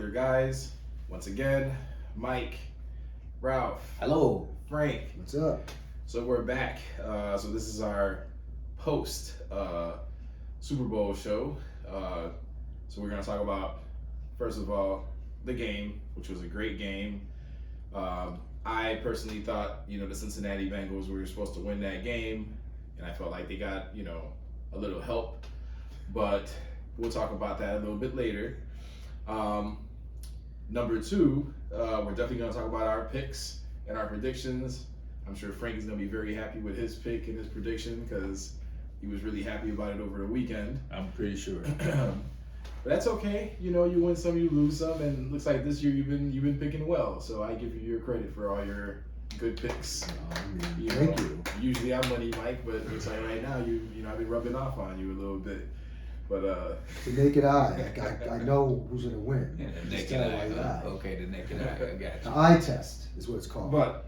your guys. Once again, Mike, Ralph, Hello. Frank. What's up? So we're back. So this is our post Super Bowl show. So we're gonna talk about, first of all, the game, which was a great game. I personally thought, the Cincinnati Bengals were supposed to win that game, and I felt like they got, a little help. But we'll talk about that a little bit later. Number two, we're definitely going to talk about our picks and our predictions. I'm sure Frank is going to be very happy with his pick and his prediction because he was really happy about it over the weekend. I'm pretty sure. But that's okay. You win some, you lose some, and it looks like this year you've been picking well. So I give you your credit for all your good picks. Thank you. Usually I'm money, Mike, but it looks like right now I've been rubbing off on you a little bit. But the naked eye, I know who's gonna win. Yeah, the Just naked tell eye. by the eye. Okay, the naked eye. I got you. The eye test is what it's called. But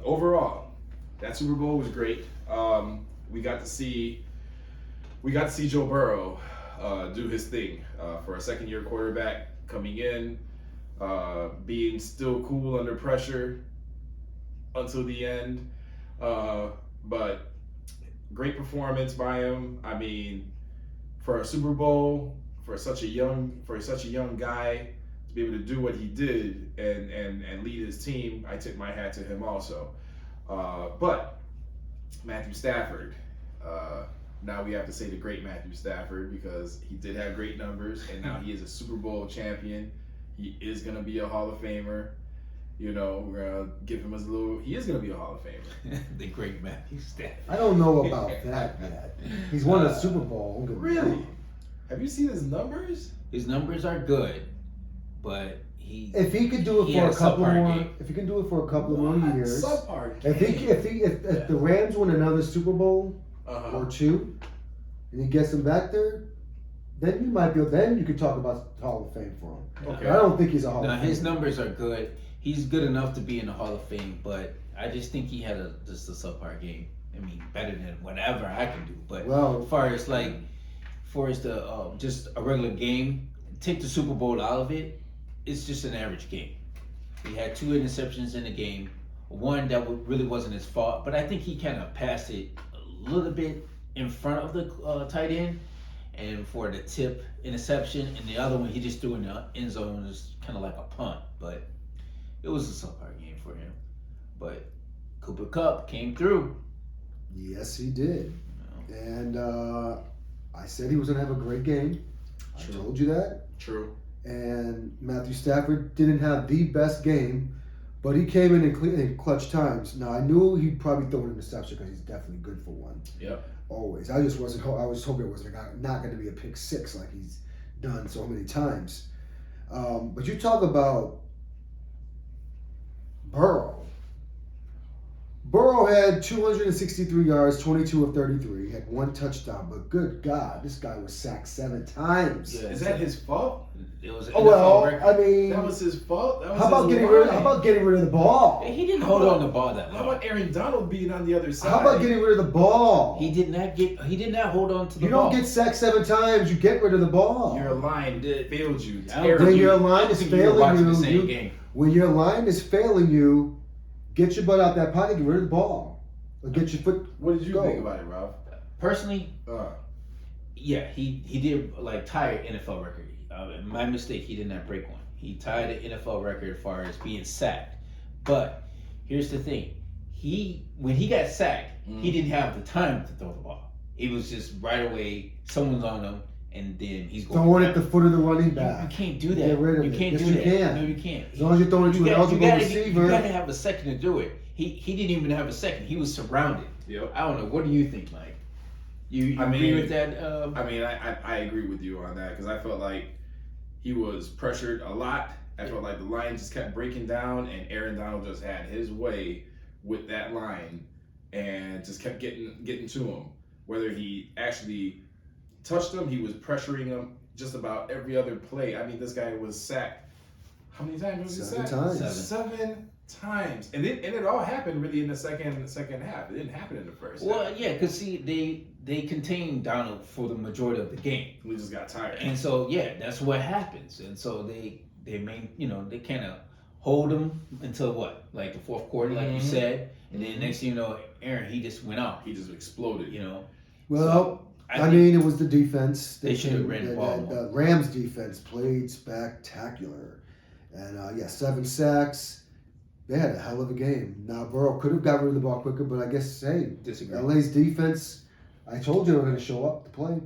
overall, that Super Bowl was great. We got to see Joe Burrow do his thing for a second-year quarterback coming in, being still cool under pressure until the end. But great performance by him. I mean, for a Super Bowl, for such a young guy to be able to do what he did and lead his team, I tip my hat to him also. But Matthew Stafford, now we have to say the great Matthew Stafford because he did have great numbers and now he is a Super Bowl champion. He is going to be a Hall of Famer. We're going to give him he is going to be a Hall of Famer. The great Matthew Stafford. I don't know about that yet. He's won a Super Bowl. Really? Have you seen his numbers? His numbers are good, but If he could do it for a couple more, if he can do it for a couple more years, if the Rams win another Super Bowl or two, and he gets them back there, then you could talk about Hall of Fame for him. Okay. I don't think he's a Hall of Fame. his numbers are good. He's good enough to be in the Hall of Fame, but I just think he had just a subpar game. I mean, better than whatever I can do. But as far as just a regular game, take the Super Bowl out of it, it's just an average game. He had 2 interceptions in the game, one that really wasn't his fault, but I think he kind of passed it a little bit in front of the tight end, and for the tip interception, and the other one he just threw in the end zone was kind of like a punt, but it was a subpar game for him. But Cooper Kupp came through. Yes, he did. And I said he was going to have a great game. True. I told you that. True. And Matthew Stafford didn't have the best game, but he came in clutch times. Now, I knew he'd probably throw an interception because he's definitely good for one. Yep. Always. I was hoping it was not going to be a pick six like he's done so many times. But you talk about Burrow. Burrow had 263 yards, 22 of 33, had 1 touchdown. But good God, this guy was sacked 7 times. Yeah, is that his fault? It was an Oh well, record. I mean, That was his fault? how about getting rid of the ball? He didn't hold on the ball that How long. about Aaron Donald being on the other side? How about getting rid of the ball? He did not hold on to the You ball. don't get sacked 7 times. You get rid of the ball. Your line failed you. I don't When think your you- I line don't is think you were failing watching the you, same game. when your line is failing you, get your butt out that pocket, get rid of the ball, or get your foot. What did you Go. think about it, Ralph? Personally, Uh, yeah, he did tie an NFL record. My mistake, he did not break one. He tied an NFL record as far as being sacked. But here's the thing: when he got sacked, he didn't have the time to throw the ball. It was just right away. Someone's on him, and then he's going Throwing down. at the foot of the running You back. can't do that. Get rid of you it. can't Yes, do you that. can. No, you can't. As long as you're throwing it to an eligible receiver. You gotta have a second to do it. He didn't even have a second. He was surrounded. Yep. I don't know. What do you think, Mike? You I agree mean- with that? I agree with you on that because I felt like he was pressured a lot. I felt like the line just kept breaking down, and Aaron Donald just had his way with that line, and just kept getting to him. Whether he actually touched him, he was pressuring him just about every other play. I mean, this guy was sacked. How many times was he 7 sacked? times. 7 times, and it all happened really in the second half. It didn't happen in the first. Well, half. yeah, because see, they contained Donald for the majority of the game, We just got tired. and so yeah, that's what happens. And so they kind of hold them until what, like the fourth quarter, like you said, and then next thing you know, Aaron, he just went out. He just exploded. Well, So, I mean, it was the defense. They should have ran the ball more. The Rams defense played spectacular. And 7 sacks. They had a hell of a game. Now, Burrow could have got rid of the ball quicker, but I guess, hey, Disagree. LA's defense, I told you they were going to show up to play.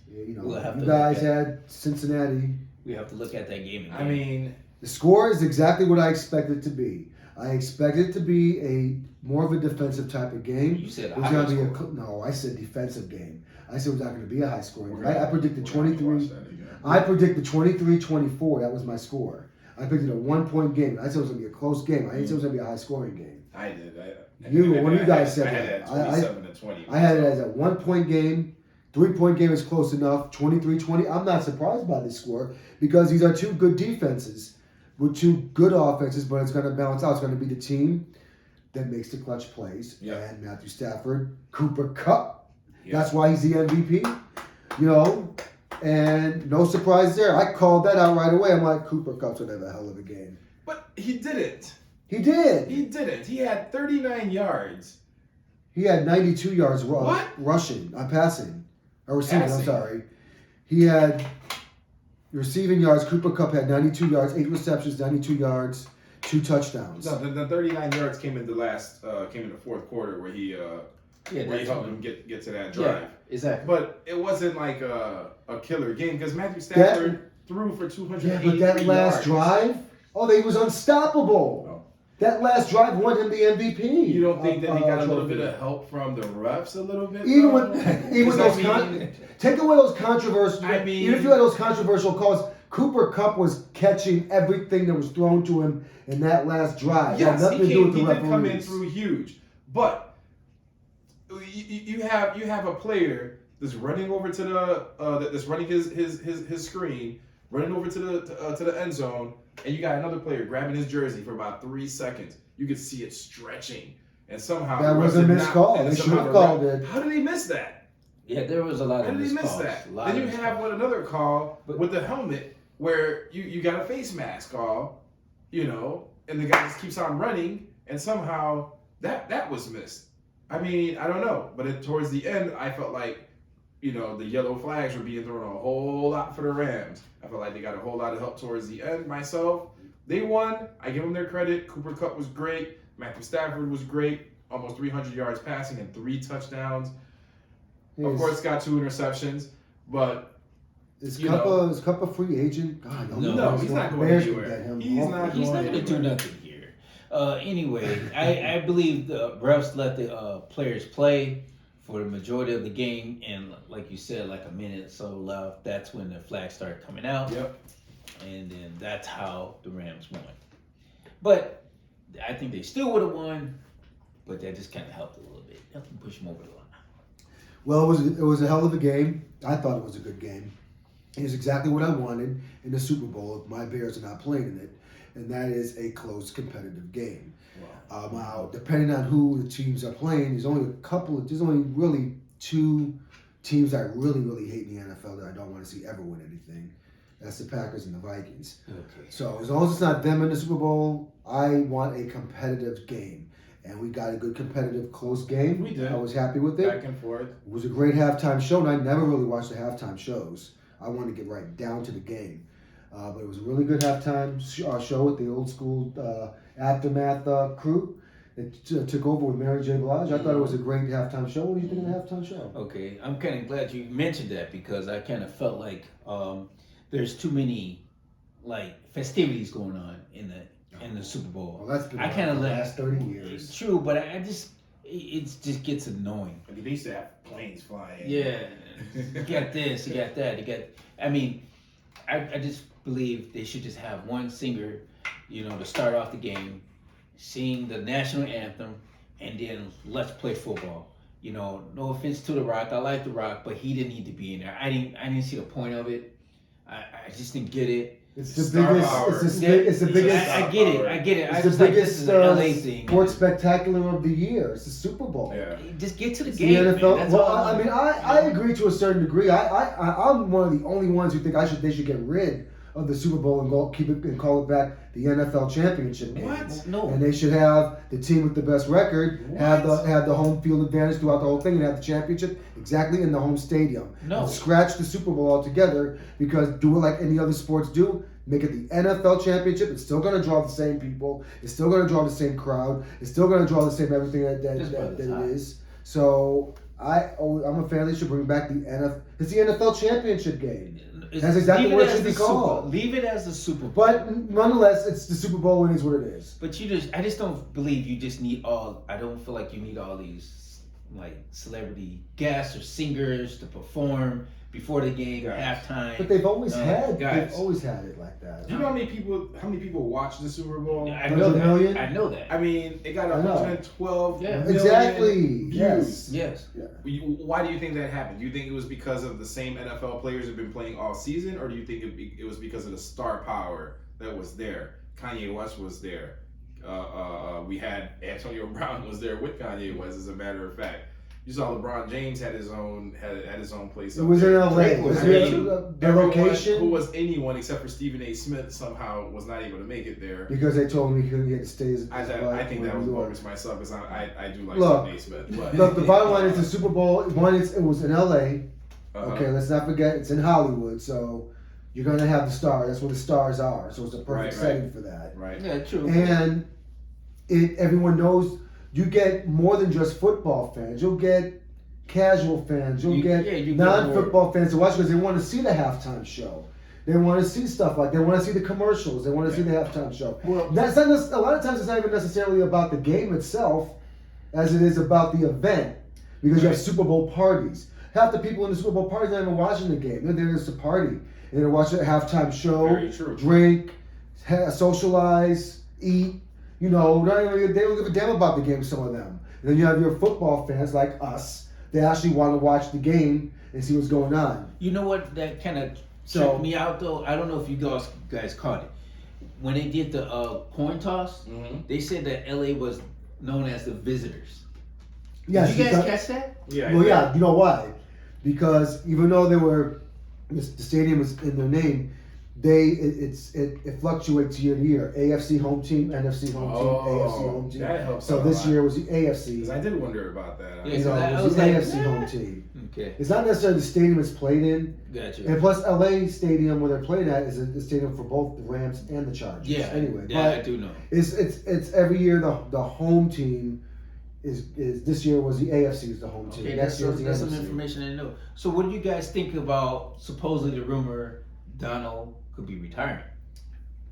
We'll have you to guys had Cincinnati. We have to look at that game again. I mean, the score is exactly what I expected it to be. I expected it to be a more of a defensive type of game. You said it was going to be no, I said defensive game. I said it was not going to be a high scoring. I predicted 23. I predicted 23-24. That was my score. I predicted a 1-point game. I said it was going to be a close game. I didn't say it was going to be a high scoring game. I did. What do you guys say? I had it at 27-20. I had it as a 1-point game. 3-point game is close enough. 23-20. I'm not surprised by this score because these are two good defenses with two good offenses, but it's going to balance out. It's going to be the team that makes the clutch plays. Yeah. And Matthew Stafford, Cooper Kupp. Yeah. That's why he's the MVP. And no surprise there. I called that out right away. I'm like, Cooper Kupp's going to have a hell of a game. But he didn't. He did. He didn't. He had 39 yards. He had 92 yards rushing. Passing. Or receiving, Passing. I'm sorry. He had receiving yards. Cooper Kupp had 92 yards, 8 receptions, 92 yards, 2 touchdowns. No, the 39 yards came in the fourth quarter where he helped him get to that drive. Yeah, exactly. But it wasn't like a killer game because Matthew Stafford threw for 280 yards. But that last drive, he was unstoppable. Oh. That last drive won him the MVP. You don't think that he got a little bit of help from the refs a little bit? Take away those controversial. Even if you had those controversial calls, Cooper Kupp was catching everything that was thrown to him in that last drive. Yes, nothing to do with the he did referees. come in through huge, but you have a player that's running over to that's running his screen, running over to the end zone, and you got another player grabbing his jersey for about 3 seconds. You could see it stretching, and somehow that was a missed call. They should have called it. How did he miss that? Yeah, there was a lot of missed calls. How did he miss that? Then you have another call with the helmet where you got a face mask call, and the guy just keeps on running, and somehow that was missed. I mean, I don't know, but towards the end, I felt like, the yellow flags were being thrown a whole lot for the Rams. I felt like they got a whole lot of help towards the end. Myself, they won. I give them their credit. Cooper Kupp was great. Matthew Stafford was great. Almost 300 yards passing and 3 touchdowns. Of course, got 2 interceptions, but Is Kupp a free agent? God, no, he's not going anywhere. He's not going to do nothing here. Anyway, I believe the refs let the players play for the majority of the game, and like you said, like a minute or so left, that's when the flags started coming out. Yep. And then that's how the Rams won. But I think they still would have won, but that just kind of helped a little bit. Helped them push them over the line. Well, it was a hell of a game. I thought it was a good game. It was exactly what I wanted in the Super Bowl if my Bears are not playing in it, and that is a close, competitive game. Wow. Now, depending on who the teams are playing, there's only really 2 teams I really, really hate in the NFL that I don't want to see ever win anything. That's the Packers and the Vikings. Okay. So as long as it's not them in the Super Bowl, I want a competitive game. And we got a good competitive, close game. We did. I was happy with it. Back and forth. It was a great halftime show, and I never really watched the halftime shows. I wanted to get right down to the game. But it was a really good halftime show with the old school Aftermath crew that took over with Mary J. Blige. I thought it was a great halftime show. What do you think of the halftime show? Okay, I'm kind of glad you mentioned that because I kind of felt like there's too many festivities going on in the Super Bowl. Well, that's been I kind of the last 30 years. True, but it just gets annoying. I mean, they used to have planes flying. Yeah, you got this, you got that, I just believe they should just have one singer, to start off the game, sing the national anthem, and then let's play football. No offense to The Rock, I like The Rock, but he didn't need to be in there. I didn't see the point of it. I just didn't get it. It's the biggest. It's the biggest. I get it. It's the biggest this is an LA thing. sports spectacular of the year. It's the Super Bowl. Yeah. Just get to the It's game. the NFL. Man. That's Well, all I agree to a certain degree. I'm one of the only ones who think they should get rid of the Super Bowl and call it back the NFL championship game. What? No. And they should have the team with the best record have What? the home field advantage throughout the whole thing and have the championship exactly in the home stadium. No. And scratch the Super Bowl altogether because do it like any other sports do. Make it the NFL championship. It's still going to draw the same people. It's still going to draw the same crowd. It's still going to draw the same everything that it is. So I'm a fan. They should bring back the NFL. It's the NFL championship game. That's exactly what it should be called. Leave it as the Super Bowl. But nonetheless, it's the Super Bowl and it is what it is. But I just don't believe you just need I don't feel like you need all these like celebrity guests or singers to perform before the game, halftime. But they've always had it like that. Do you know how many people watch the Super Bowl? I know that. Million? I know that. I mean, it got 112 million exactly. views. Yes. Yeah. Why do you think that happened? Do you think it was because of the same NFL players who've been playing all season, or do you think it was because of the star power that was there? Kanye West was there. We had Antonio Brown was there with Kanye West, as a matter of fact. You saw LeBron James had his own place. It was in LA. The location. Who was anyone except for Stephen A. Smith somehow was not able to make it there because they told him he couldn't get to stay. I think that was bogus myself because I do like Stephen A. Smith. But. Look, the bottom line is the Super Bowl. It was in LA. Okay, let's not forget it's in Hollywood, so you're gonna have the stars. That's where the stars are. So it's a perfect setting for that. Right. Yeah, true. And everyone knows. You get more than just football fans. You'll get casual fans. You'll get non-football fans to watch because they want to see the halftime show. They want to see stuff like they want to see the commercials. They want to see the halftime show. Well, that's not a lot of times it's not even necessarily about the game itself, as it is about the event. Because you have Super Bowl parties. Half the people in the Super Bowl parties aren't even watching the game. They're there just to party and they're watching a halftime show, drink, socialize, eat. You know, they don't give a damn about the game, some of them. And then you have your football fans like us. They actually want to watch the game and see what's going on. You know what? That kind of tripped me out, though. I don't know if you guys caught it. When they did the coin toss, they said that LA was known as the visitors. Yes, did you guys catch that? Yeah. Well, yeah. You know why? Because even though the stadium was in their name, it fluctuates year to year. AFC home team, NFC home team, AFC home team. That helps. So this year was the AFC. Because I did wonder about that. Yeah, it was the AFC home team. Okay. It's not necessarily the stadium it's played in. Gotcha. And plus, LA Stadium where they're playing at is the stadium for both the Rams and the Chargers. Yeah. Anyway, yeah, I do know. It's every year the home team is this year was the AFC is the home team. Okay, Next year that's some information I know. So what do you guys think about supposedly the rumor Donald could be retiring?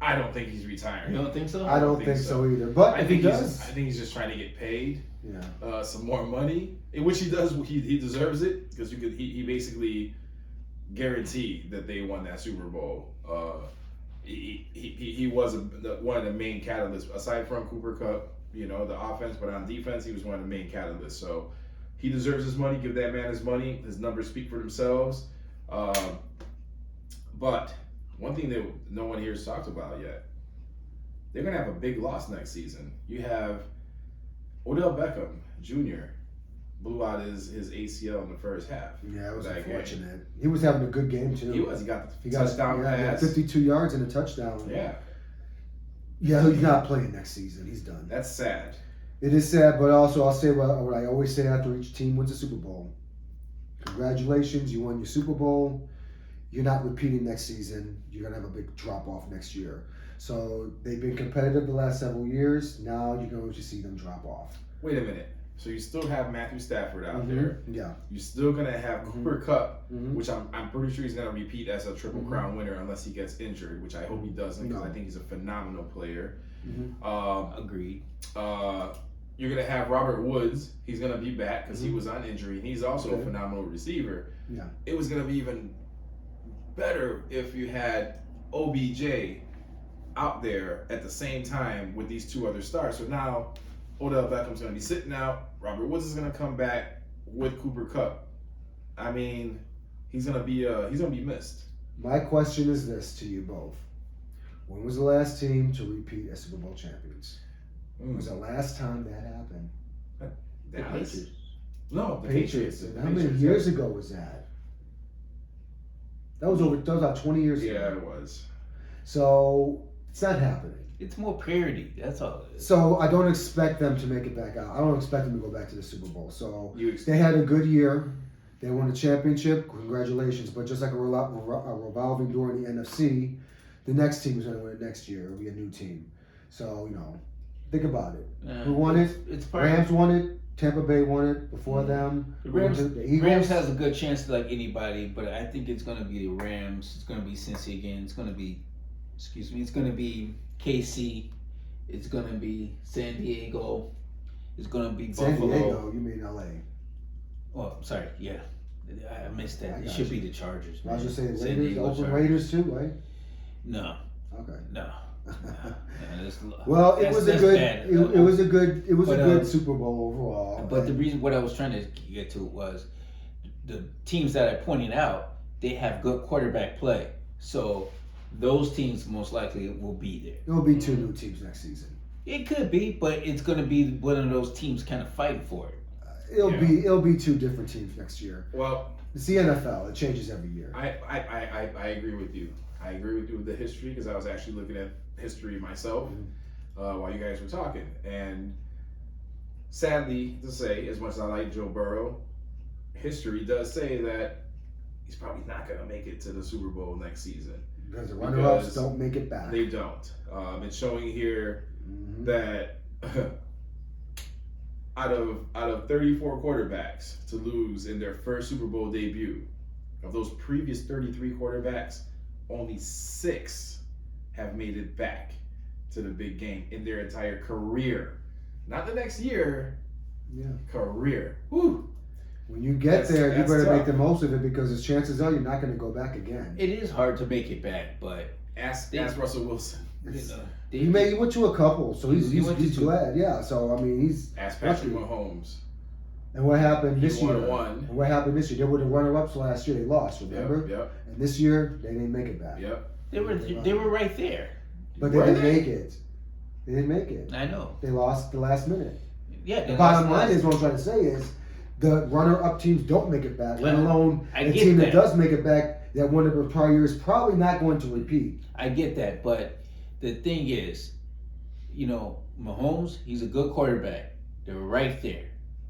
I don't think he's retiring. You don't think so? I don't think so either. But if he does, I think he's just trying to get paid. Yeah. Some more money, in which he does. He deserves it because he basically guaranteed that they won that Super Bowl. He was one of the main catalysts aside from Cooper Kupp. You know, the offense, but on defense, he was one of the main catalysts. So he deserves his money. Give that man his money. His numbers speak for themselves. But one thing that no one here has talked about yet, they're going to have a big loss next season. You have Odell Beckham Jr. blew out his ACL in the first half. Yeah, it was unfortunate. He was having a good game, too. He was. He got the touchdown pass. He got 52 yards and a touchdown. Yeah. Yeah, he's not playing next season. He's done. That's sad. It is sad, but also I'll say what I always say after each team wins a Super Bowl. Congratulations, you won your Super Bowl. You're not repeating next season. You're going to have a big drop-off next year. So they've been competitive the last several years. Now you're going to see them drop off. Wait a minute. So you still have Matthew Stafford out there. Yeah. You're still going to have Cooper Kupp, which I'm pretty sure he's going to repeat as a Triple Crown winner unless he gets injured, which I hope he doesn't because I think he's a phenomenal player. Agreed. You're going to have Robert Woods. He's going to be back because he was on injury, and he's also a phenomenal receiver. Yeah. It was going to be even better if you had OBJ out there at the same time with these two other stars. So now Odell Beckham's going to be sitting out. Robert Woods is going to come back with Cooper Kupp. I mean, he's going to be missed. My question is this to you both: when was the last team to repeat as Super Bowl champions? When was the last time that happened? The Patriots. No, the Patriots. Patriots. How many years ago was that? That was about 20 years ago. Yeah, it was. So it's not happening. It's more parity. That's all it is. So I don't expect them to make it back out. I don't expect them to go back to the Super Bowl. So You they had a good year. They won a championship. Congratulations. But just like a revolving door in the NFC, the next team is going to win it next year. It'll be a new team. So, think about it. Who won it? It's Rams won it. Tampa Bay won it before them. The Eagles. Rams has a good chance like anybody, but I think it's going to be the Rams. It's going to be Cincy again. It's going to be, it's going to be KC. It's going to be San Diego. It's going to be Buffalo. San Diego, you mean LA. Oh, sorry. Yeah. I missed that. It got should you. be the Chargers. I was just saying San Raiders, Diego Oakland Chargers. Raiders too, right? No. Okay. No. Well, it was a good. It was a good. It was a good But, Super Bowl overall. But the reason what I was trying to get to was the teams that I pointed out, they have good quarterback play. So those teams most likely will be there. There will be 2 new teams next season. It could be, but it's going to be one of those teams kind of fighting for it. It'll be 2 different teams next year. Well, It's the NFL. It changes every year. I agree with you. I agree with you with the history because I was actually looking at history myself while you guys were talking. And sadly to say, as much as I like Joe Burrow, history does say that he's probably not going to make it to the Super Bowl next season. Because the runner-ups don't make it back. They don't. It's showing here that out of 34 quarterbacks to lose in their first Super Bowl debut, of those previous 33 quarterbacks, only 6 have made it back to the big game in their entire career. Not the next year. Yeah. Career. Woo. When you get there, you better tough. make the most of it because the chances are you're not going to go back again. It is hard to make it back, but Ask Russell Wilson. He went to a couple, so he's went to 2. glad. Yeah, so I mean he's. Ask Patrick Mahomes. And what happened this year? One. And what happened this year? They were the runner-ups last year. They lost. Remember? Yep. And this year they didn't make it back. Yep. they were right there. But they didn't make it. They didn't make it. I know. They lost the last minute. Yeah. The bottom line is what I'm trying to say is the runner-up teams don't make it back. Let alone I the get team that. that does make it back that won the prior year is probably not going to repeat. I get that, but the thing is, Mahomes, he's a good quarterback. They were right there.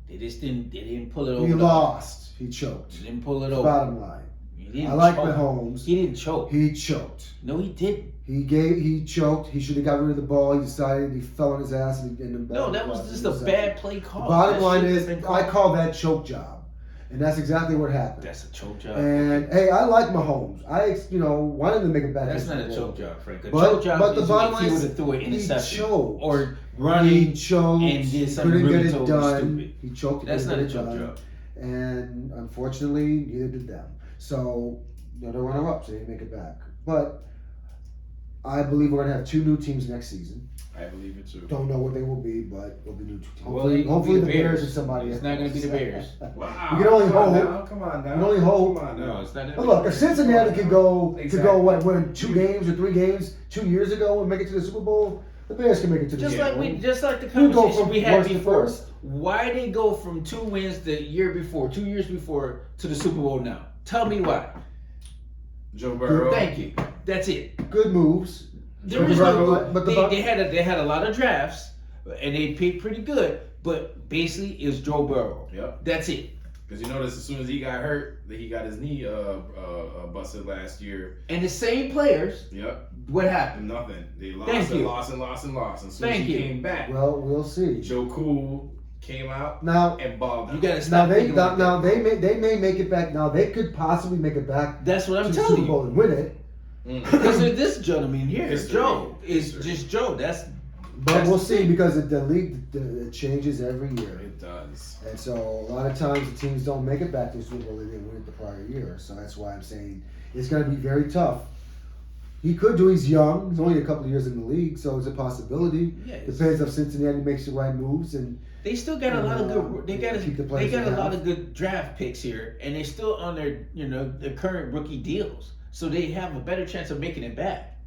They didn't pull it over. He lost. He choked. They didn't pull it over. Bottom line. He didn't I like choke. Mahomes. He didn't choke. He choked. No, he didn't. He choked. He should have got rid of the ball. He decided he fell on his ass and the No, that was just a bad play call. The bottom That line shouldn't is have been called. I call that choke job, and that's exactly what happened. That's a choke job. And hey, I like Mahomes. I wanted to make it back. That's to the not a Super Bowl. choke job, Frank. A But choke job the is bottom if he line would is have threw an he interception choked. or He running choked. and did something couldn't really get it totally done. stupid. He choked. He That's not couldn't a get it choke done. job. And unfortunately, neither did them. So they're runner-ups. They didn't make it back. But I believe we're gonna have 2 new teams next season. I believe it too. Don't know what they will be, but it'll be new teams. Well, it Hopefully will the be the Bears Bears. or somebody. It's not gonna be the Bears. Wow. You can only Come on hope. now, Come on now. You can only hope. Come on now. No, it's not. But look, if Cincinnati could go Exactly. win 2 games or 3 games 2 years ago and make it to the Super Bowl, the Bears can make it to the Just Super like Bowl. just like the You go conversation from we had worst to before. first. Why they go from 2 wins the year before, 2 years before, to the Super Bowl now? Tell me why. Joe Burrow. Thank you. That's it. Good moves. There is no. But They had a lot of drafts, and they picked pretty good. But basically, it's Joe Burrow. Yep. That's it. Because you notice as soon as he got hurt, that he got his knee busted last year. And the same players. Yep. What happened? Nothing. They lost Thank and you. lost and lost and lost. And as soon Thank as he you. came back, Well, we'll see. Joe Cool came out Now, and balled out. You gotta now stop. they thinking like now that. they may make it back. Now they could possibly make it back That's what to I'm the telling Super you. Bowl and win it. Because of this gentleman here, History. Joe. It's History. just Joe. But we'll see because the league it changes every year. It does. And so a lot of times the teams don't make it back to the Super Bowl. They didn't win it the prior year. So that's why I'm saying it's going to be very tough. He could do. He's young. He's only a couple of years in the league, so it's a possibility. Yes. Depends if Cincinnati makes the right moves and. They still got a lot of good. They got keep the they players got they a lot have. of good draft picks here, and they're still on their their current rookie deals, so they have a better chance of making it back.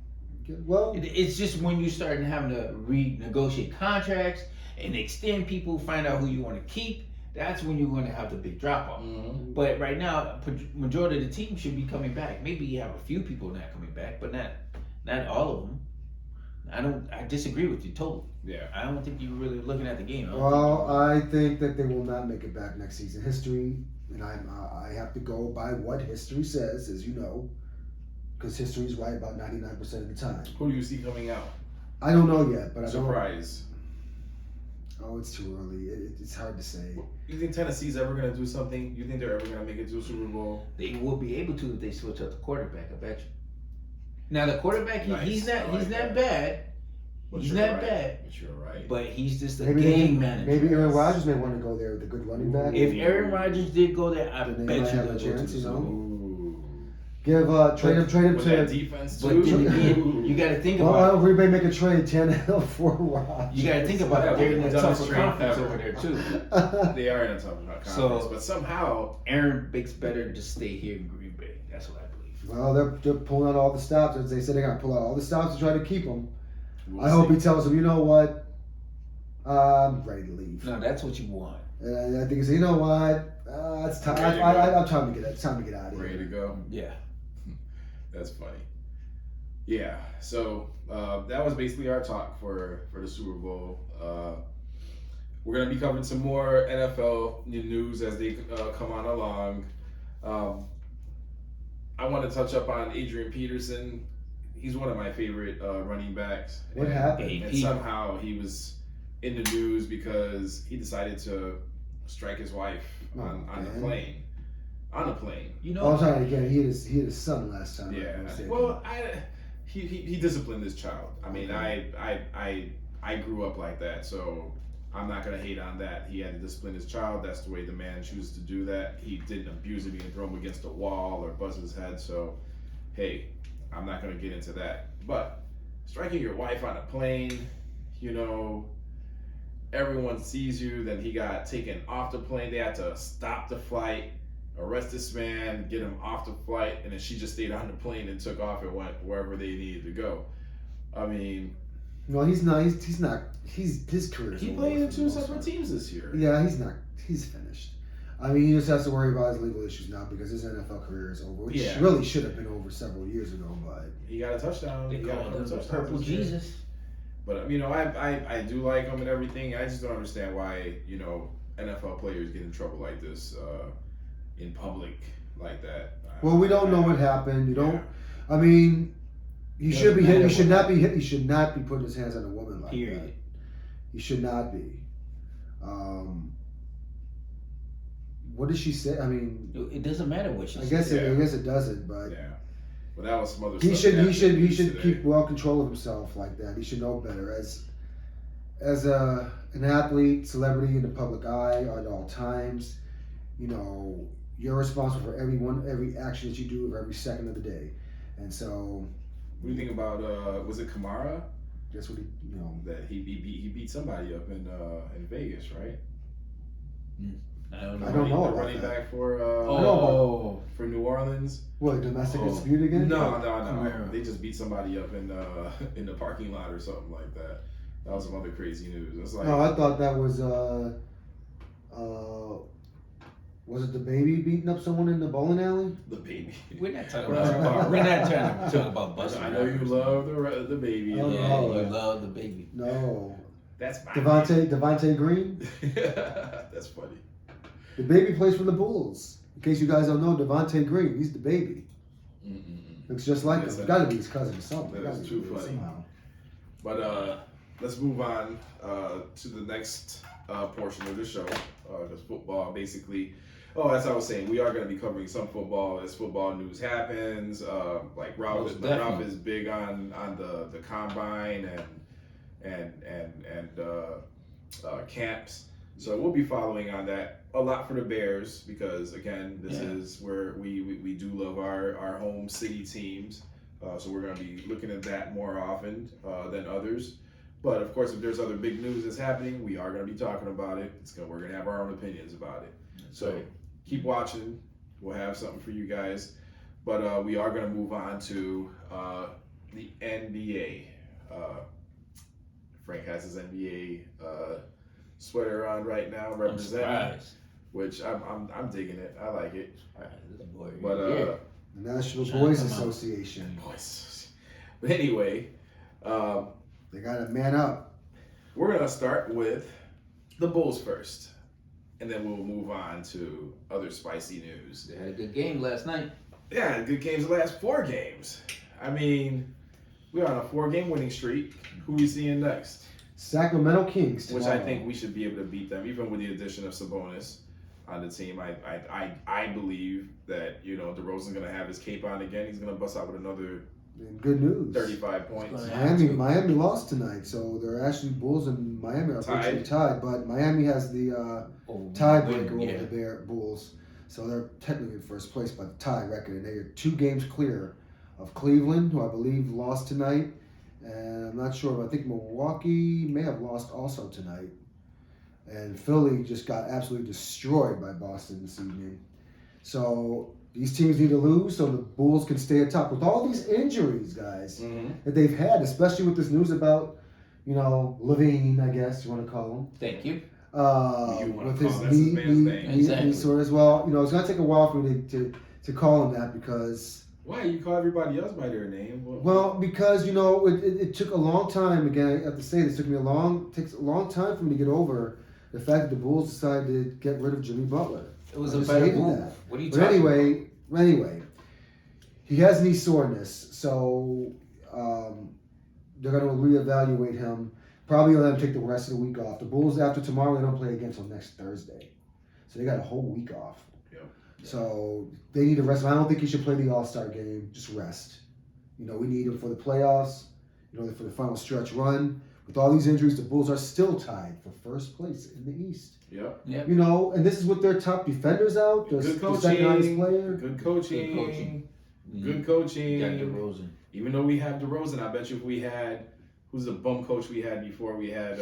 Well, It's just when you start having to renegotiate contracts and extend people, find out who you want to keep. That's when you're going to have the big drop off. Mm-hmm. But right now, majority of the team should be coming back. Maybe you have a few people not coming back, but not Not all of them. I disagree with you totally. Yeah. I don't think you're really looking at the game. I think that they will not make it back next season. History, and I have to go by what history says, as you know, because history is right about 99% of the time. Who do you see coming out? I don't know yet, but Surprise. Oh, it's too early. It's hard to say. You think Tennessee's ever going to do something? You think they're ever going to make it to a Super Bowl? They will be able to if they switch up the quarterback. I bet you. Now the quarterback, he's not bad. He's not bad. But you're right. But he's just a game manager. Maybe Aaron Rodgers may want to go there with a good running back. If Aaron Rodgers did go there, I bet you have a chance. You know. Trade him with to that defense too. But then again, you got to think about. Well, we may make a trade 10 for Rodgers. You got to think about it. They're in a tougher conference over there too. They are in a tougher conference, so, but somehow Aaron makes better to stay here in Green Bay. That's what I believe. Well, they're pulling out all the stops. As they said, they're gonna pull out all the stops to try to keep him. we'll hope see. he tells them, you know what, I'm ready to leave. No, that's what you want. And I think he said, you know what, it's time. I'm time to get out of here. Ready to go. Yeah. That's funny. Yeah, so that was basically our talk for the Super Bowl. We're going to be covering some more NFL news as they come on along. I want to touch up on Adrian Peterson. He's one of my favorite running backs. What happened? And somehow he was in the news because he decided to strike his wife on the plane. On the plane. You know. Oh, sorry. Again, he had his son last time. Yeah. Well, he disciplined his child. I mean, I grew up like that, so I'm not gonna hate on that. He had to discipline his child. That's the way the man chooses to do that. He didn't abuse him. He didn't throw him against a wall or bust his head. So, hey, I'm not gonna get into that. But striking your wife on a plane, you know, everyone sees you. Then he got taken off the plane. They had to stop the flight, arrest this man, get him off the flight, and then she just stayed on the plane and took off and went wherever they needed to go. I mean, no, he's not. His career is he over. played in two separate teams this year. Yeah, he's not. He's finished. I mean, he just has to worry about his legal issues now because his NFL career is over, which really should have been over several years ago. But he got a touchdown. They call him the Purple Jesus. But you know, I do like him and everything. I just don't understand why NFL players get in trouble like this in public like that. Well, we don't know what happened. You don't. I mean, he should be hit. He should not be hit. He should not be putting his hands on a woman like that. He should not be. What did she say? I mean, it doesn't matter what she said. I guess it doesn't, but Well, that was some other he stuff. He should keep well control of himself like that. He should know better as an athlete, celebrity in the public eye at all times. You know, you're responsible for every action that you do of every second of the day, and so. What do you think about was it Kamara? That's what that he beat somebody up in Vegas, right? I don't know. The running back for for New Orleans. What, domestic dispute again? No. They just beat somebody up in the parking lot or something like that. That was some other crazy news. It's like, I thought that was it the baby beating up someone in the bowling alley? The baby. We're not talking about busting. I know you love the baby. You love the baby. No. That's my Devontae Green. That's funny. The baby plays for the Bulls. In case you guys don't know, Devontae Green, he's the baby. Looks just like him. It's got to be his cousin or something. That is too funny. Somehow. But let's move on to the next portion of the show. Just football, basically. Oh, as I was saying, we are going to be covering some football as football news happens. Like Ralph is big on the combine and camps. So we'll be following on that a lot for the Bears because again, this is where we do love our home city teams. So we're going to be looking at that more often than others. But of course, if there's other big news that's happening, we are going to be talking about it. We're going to have our own opinions about it. So keep watching. We'll have something for you guys. But we are going to move on to the NBA. Frank has his NBA sweater on right now, representing, which I'm digging it. I like it. But the National Boys Association. But anyway, they got to man up. We're gonna start with the Bulls first, and then we'll move on to other spicy news. They had a good game last night. Yeah, good games the last 4 games. I mean, we're on a 4-game winning streak. Who we seeing next? Sacramento Kings tomorrow. Which I think we should be able to beat them, even with the addition of Sabonis on the team. I believe that, DeRozan's going to have his cape on again. He's going to bust out with another good news. 35 points. Miami lost tonight, so they're actually Bulls and Miami are actually tied. But Miami has the tiebreaker over the Bulls, so they're technically in first place by the tie record, and they are 2 games clear of Cleveland, who I believe lost tonight. And I'm not sure, but I think Milwaukee may have lost also tonight. And Philly just got absolutely destroyed by Boston this evening. So these teams need to lose so the Bulls can stay atop. With all these injuries, guys, that they've had, especially with this news about, Levine, I guess you want to call him. Thank you. With his knee sort as well. It's going to take a while for me to call him that because... Why? You call everybody else by their name. Well, because, it took a long time. Again, I have to say this. Takes a long time for me to get over the fact that the Bulls decided to get rid of Jimmy Butler. It was a better move. What are you talking about? Anyway, he has knee soreness, so they're going to reevaluate him. Probably let him take the rest of the week off. The Bulls, after tomorrow, they don't play again until next Thursday. So they got a whole week off. So they need to rest. I don't think he should play the All-Star game. Just rest. We need him for the playoffs, for the final stretch run. With all these injuries, the Bulls are still tied for first place in the East. Yep. And this is with their top defenders out. Good coaching. Second highest player. Good coaching. Good coaching. Got DeRozan. Even though we have DeRozan, I bet you if we had, who's the bum coach we had before? We had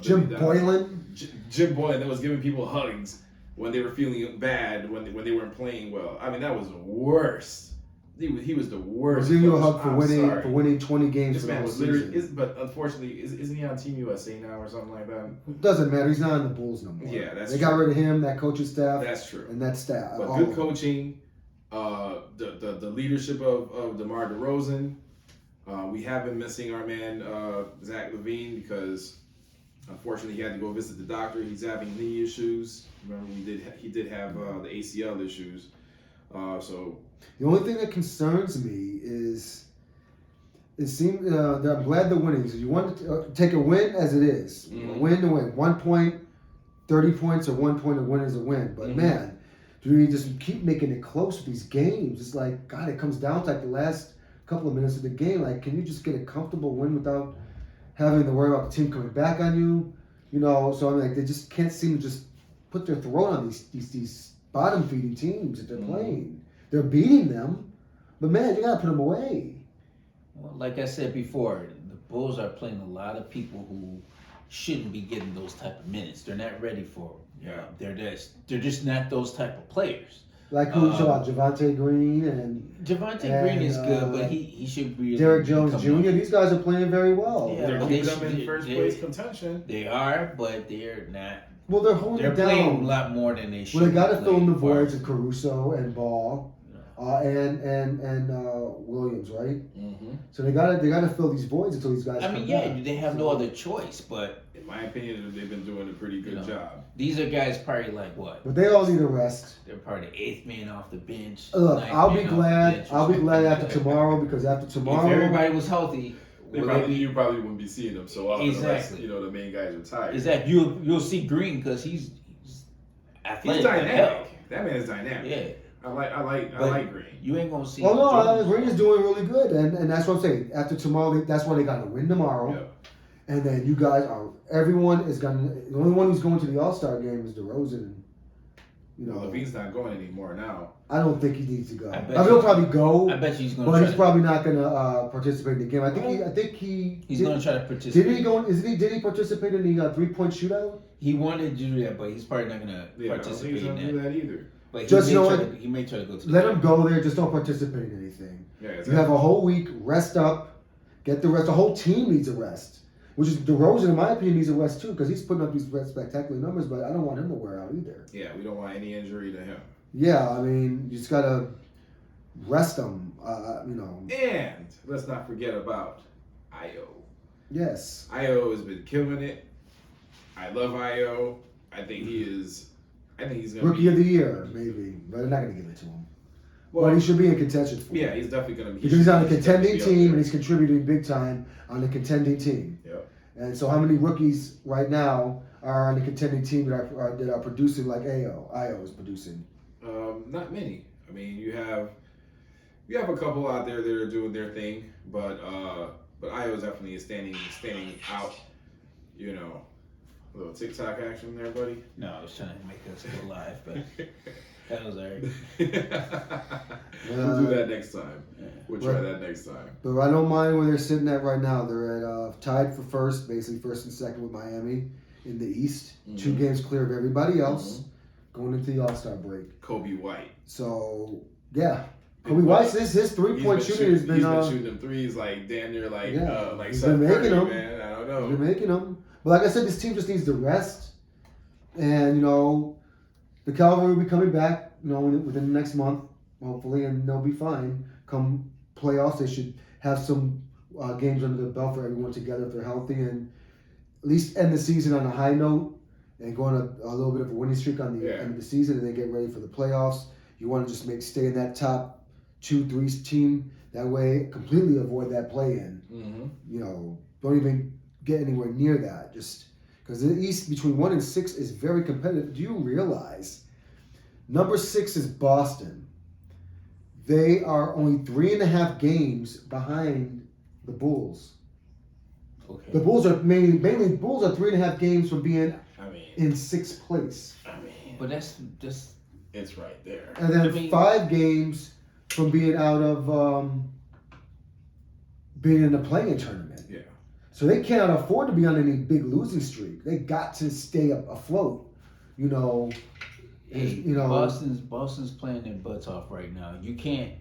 Jim Boylan. Jim Boylan that was giving people hugs when they were feeling bad, when they weren't playing well. I mean, that was the worst. He was the worst. I'll give you a hug for winning 20 games. This man was literally, but unfortunately, isn't he on Team USA now or something like that? It doesn't matter. He's not on the Bulls no more. Yeah, that's they true. got rid of him, that coaching staff. That's true. And that staff. But good coaching, the leadership of DeMar DeRozan. We have been missing our man Zach LaVine because unfortunately he had to go visit the doctor. He's having knee issues. Remember, he did have the ACL issues. So the only thing that concerns me is it seems that I'm glad they're winning. So you want to take a win as it is. A win to win. 1 point, 30 points, or 1 point, a win is a win. But man, do we just keep making it close with these games? It's like, God, it comes down to like the last couple of minutes of the game. Like, can you just get a comfortable win without having to worry about the team coming back on you? So I'm like, they just can't seem to just put their throat on these bottom feeding teams that they're playing. They're beating them, but man, you gotta put them away. Well, like I said before, the Bulls are playing a lot of people who shouldn't be getting those type of minutes. They're not ready for them. Yeah. They're just not those type of players. Like who you about Javonte Green and Javonte Green is good, but he should be Derek Jones Jr. These guys are playing very well. Yeah, they're keeping them in first place contention. They are, but they're not. Well, they're holding down. They're playing a lot more than they should. Well, they got to fill in the voids of Caruso and Ball, and Williams, right? So they got to fill these voids until these guys. I mean, they have no other choice. But in my opinion, they've been doing a pretty good job. These are guys probably like what? But they all need a rest. They're probably the 8th man off the bench. Look, I'll be glad after tomorrow because after tomorrow, if everybody was healthy. You probably wouldn't be seeing them so often. Exactly. The main guys are tired. Exactly. You'll see Green because he's athletic. He's dynamic. That man is dynamic. Yeah. I like Green. You ain't gonna see. Oh no, Green is doing really good, and that's what I'm saying. After tomorrow, that's why they got to win tomorrow. Yeah. And then you guys are. Everyone is gonna. The only one who's going to the All-Star game is DeRozan. Levine's not going anymore now. I don't think he needs to go. He'll probably go. I bet he's going. But he's probably not going to participate in the game. I think he's going to try to participate. Did he participate in the 3-point shootout? He wanted to do that, but he's probably not going to participate in that. I don't think he's going to do that either. But he may try to go to. Let him go there. Just don't participate in anything. Yeah, exactly. You have a whole week. Rest up. Get the rest. The whole team needs a rest. Which is DeRozan, in my opinion, needs a rest too, because he's putting up these spectacular numbers. But I don't want him to wear out either. Yeah, we don't want any injury to him. Yeah, I mean, you just gotta rest them. And let's not forget about Io. Yes. Io has been killing it. I love Io. I think he's going to Rookie of the Year, maybe, but they're not going to give it to him. Well, he should be in contention for it. Yeah, he's definitely going to be. Because he's on a contending team and he's contributing big time on a contending team. Yep. And so, how many rookies right now are on a contending team that are producing like Io is producing? Not many. I mean, you have a couple out there that are doing their thing, but Io definitely is standing out. You know, a little TikTok action there, buddy. No, I was trying to make us go live, but that was alright. We'll do that next time. We'll try that next time. But I don't mind where they're sitting at right now. They're at tied for first, basically first and second with Miami in the East. 2 games clear of everybody else going into the All-Star break. Kobe White. So, yeah. Kobe White's his 3-point shooting has been... He's been shooting them threes like damn near like he's been making them. Man. I don't know. He's been making them. But like I said, this team just needs to rest. And, the cavalry will be coming back, within the next month, hopefully, and they'll be fine. Come playoffs, they should have some games under the belt for everyone together if they're healthy, and at least end the season on a high note and go on a little bit of a winning streak on the end of the season, and then get ready for the playoffs. You want to just stay in that top 2-3 team. That way, completely avoid that play-in. Don't even get anywhere near that. Just because the East between 1 and 6 is very competitive. Do you realize number 6 is Boston? They are only 3.5 games behind the Bulls. Okay. The Bulls are mainly Bulls are 3.5 games from being in 6th place. But that's it's right there. And then 5 games from being out of being in the play-in tournament. Yeah. So they cannot afford to be on any big losing streak. They got to stay afloat. Boston's playing their butts off right now. You can't.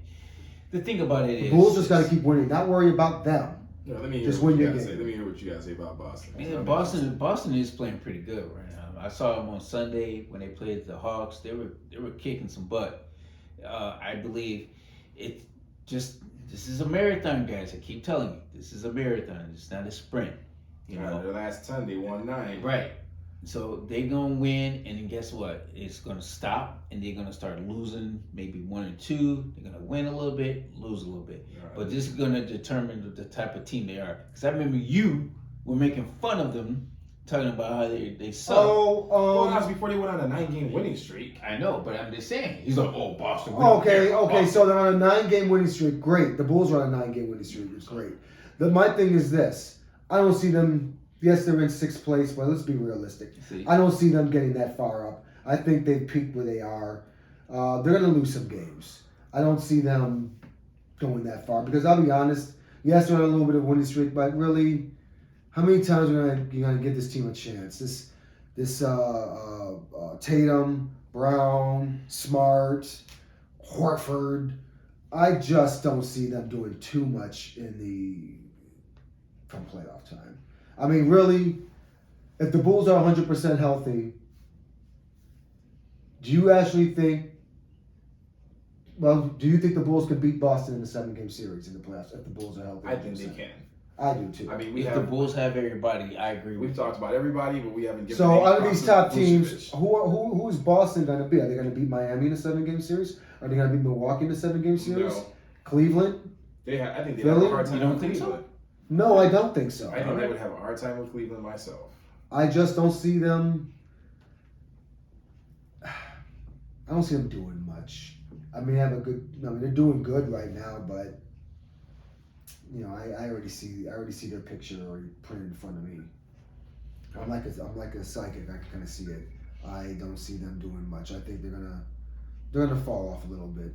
The thing about it is, Bulls just got to keep winning. Not worry about them. Yeah, let me hear just what win you your guys game. say. Let me hear what you guys say about Boston. Man, Boston is playing pretty good right now. I saw them on Sunday when they played the Hawks. They were kicking some butt. I believe this is a marathon, guys. I keep telling you, this is a marathon. It's not a sprint. Their last 10, they won 9. Right. So they're gonna win, and then guess what? It's gonna stop, and they're gonna start losing, maybe 1 or 2. They're gonna win a little bit, lose a little bit. Right. But this is gonna determine the type of team they are. Because I remember you were making fun of them, talking about how they suck. Well, that was before they went on a 9-game winning streak. I know, but I'm just saying. He's like, Boston. Okay. So they're on a 9-game winning streak. Great. The Bulls are on a 9-game winning streak. It's great. My thing is this. I don't see them. Yes, they're in 6th place, but let's be realistic. I don't see them getting that far up. I think they've peaked where they are. They're going to lose some games. I don't see them going that far because I'll be honest. Yes, they're on a little bit of a winning streak, but really, how many times are you going to give this team a chance? This Tatum, Brown, Smart, Horford. I just don't see them doing too much come playoff time. I mean, really, if the Bulls are 100% healthy, do you think the Bulls could beat Boston in the 7-game series in the playoffs if the Bulls are healthy? I think they can. I do too. I mean, the Bulls have everybody. I agree. We've talked about everybody, but we haven't given. So out of these top teams, who is Boston going to beat? Are they going to beat Miami in a 7-game series? Are they going to beat Milwaukee in a 7-game series? No. Cleveland? I think they Philly? have a hard time. You don't with think Cleveland. so? No, I don't think so. I think they would have a hard time with Cleveland myself. I just don't see them. I don't see them doing much. I mean, they're doing good right now, but I already see their picture already printed in front of me. I'm like a psychic. I can kind of see it. I don't see them doing much. I think they're gonna fall off a little bit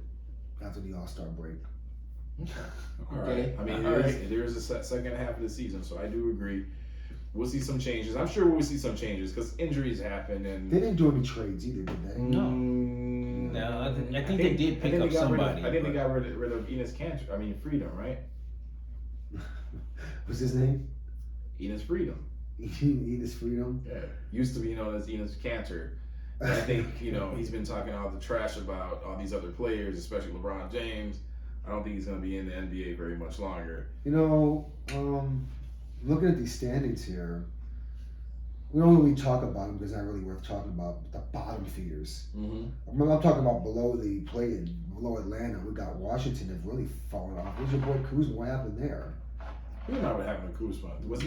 after the All-Star break. All right. I mean, there is a second half of the season, so I do agree. We'll see some changes. I'm sure we'll see some changes because injuries happen, and they didn't do any trades either, did they? No, I think they did pick up somebody. I think they got rid of Enes Kanter. I mean, Freedom, right? What's his name? Enes Freedom. Enes Freedom. Yeah, used to be known as Enes Kanter. And I think he's been talking all the trash about all these other players, especially LeBron James. I don't think he's going to be in the NBA very much longer. You know, looking at these standings here, we don't really talk about them because it's not really worth talking about the bottom feeders. Mm-hmm. I'm talking about below the play, below Atlanta. We got Washington have really fallen off. Where's your boy Kuzma? What happened there? We don't know what happened to Kuzma. Didn't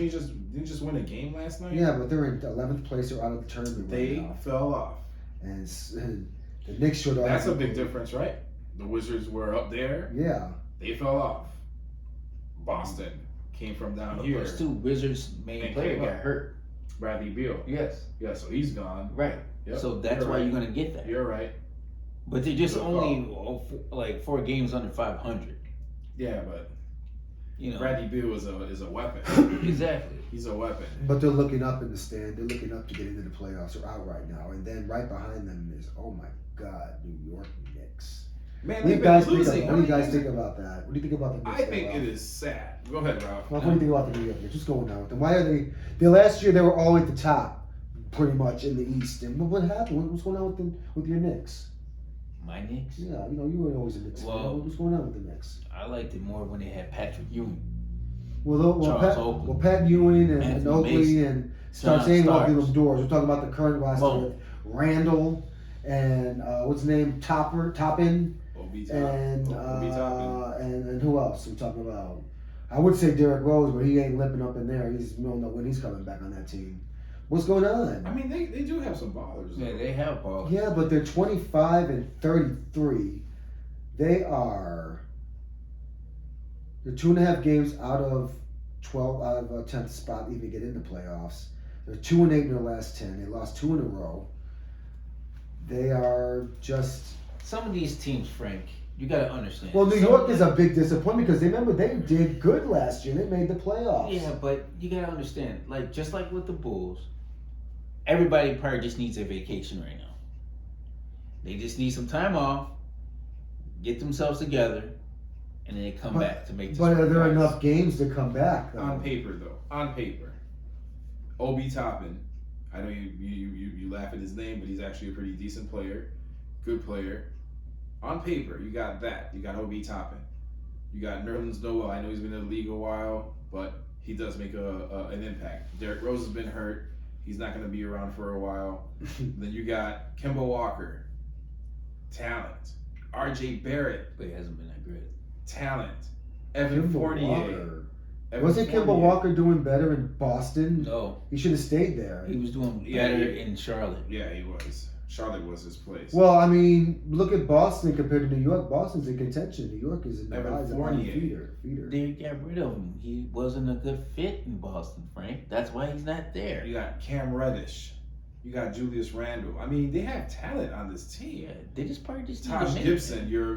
he just win a game last night? Yeah, but they're in 11th place. They're out of the tournament they right now. Fell off. And the Knicks should. That's a big difference, right? The Wizards were up there. Yeah. They fell off. Boston came from down here. Those two Wizards' main player got hurt. Bradley Beal. Yes. Yeah, so he's gone. Right. Yep. So that's why you're going to get that. You're right. But they're just only like 4 games under 500. Yeah, but you know, Bradley Beal is a weapon. Exactly. He's a weapon. But they're looking up in the stand. They're looking up to get into the playoffs. They're out right now. And then right behind them is, oh my God, New York Knicks. Man, What do you guys think about that? What do you think about the Knicks? I think it is sad. Go ahead, Ralph. What do you think about the New York Knicks? What's going on with them? Why are they? The last year they were all at the top, pretty much in the East. And what happened? What's going on with your Knicks? My Knicks? Yeah, you were always a Knicks fan. What's going on with the Knicks? I liked it more when they had Patrick Ewing. Pat Ewing and Oakley and Starks walking those doors. We're talking about the current roster with Randall and what's his name? Toppin. And who else we talking about? I would say Derrick Rose, but he ain't limping up in there. We don't know when he's coming back on that team. What's going on? I mean, they do have some ballers. Yeah, they have ballers. Yeah, but they're 25 and 33. They're 2.5 games out of 12 out of a 10th spot to even get in the playoffs. They're 2-8 in their last 10. They lost 2 in a row. They are just. Some of these teams, Frank, you got to understand. Well, New York is a big disappointment because remember they did good last year. They made the playoffs. Yeah, but you got to understand, just like with the Bulls, everybody probably just needs a vacation right now. They just need some time off, get themselves together, and then they come back to make this. But are there enough games to come back? Though? On paper, Obi Toppin. I know you laugh at his name, but he's actually a pretty decent player, good player. On paper, you got that. You got Obi Toppin. You got Nerlens Noel. I know he's been in the league a while, but he does make an impact. Derrick Rose has been hurt. He's not going to be around for a while. Then you got Kemba Walker. Talent. R.J. Barrett. But he hasn't been that great. Talent. Evan Fournier. Wasn't Kemba Walker doing better in Boston? No. He should have stayed there. He was doing better in Charlotte. Yeah, he was. Charlotte was his place. Well, I mean, look at Boston compared to New York. Boston's in contention. New York is in the Evan Fournier. Feeder. They got rid of him. He wasn't a good fit in Boston, Frank. That's why he's not there. You got Cam Reddish. You got Julius Randle. I mean, they have talent on this team. Yeah, they just probably just Taj Gibson, your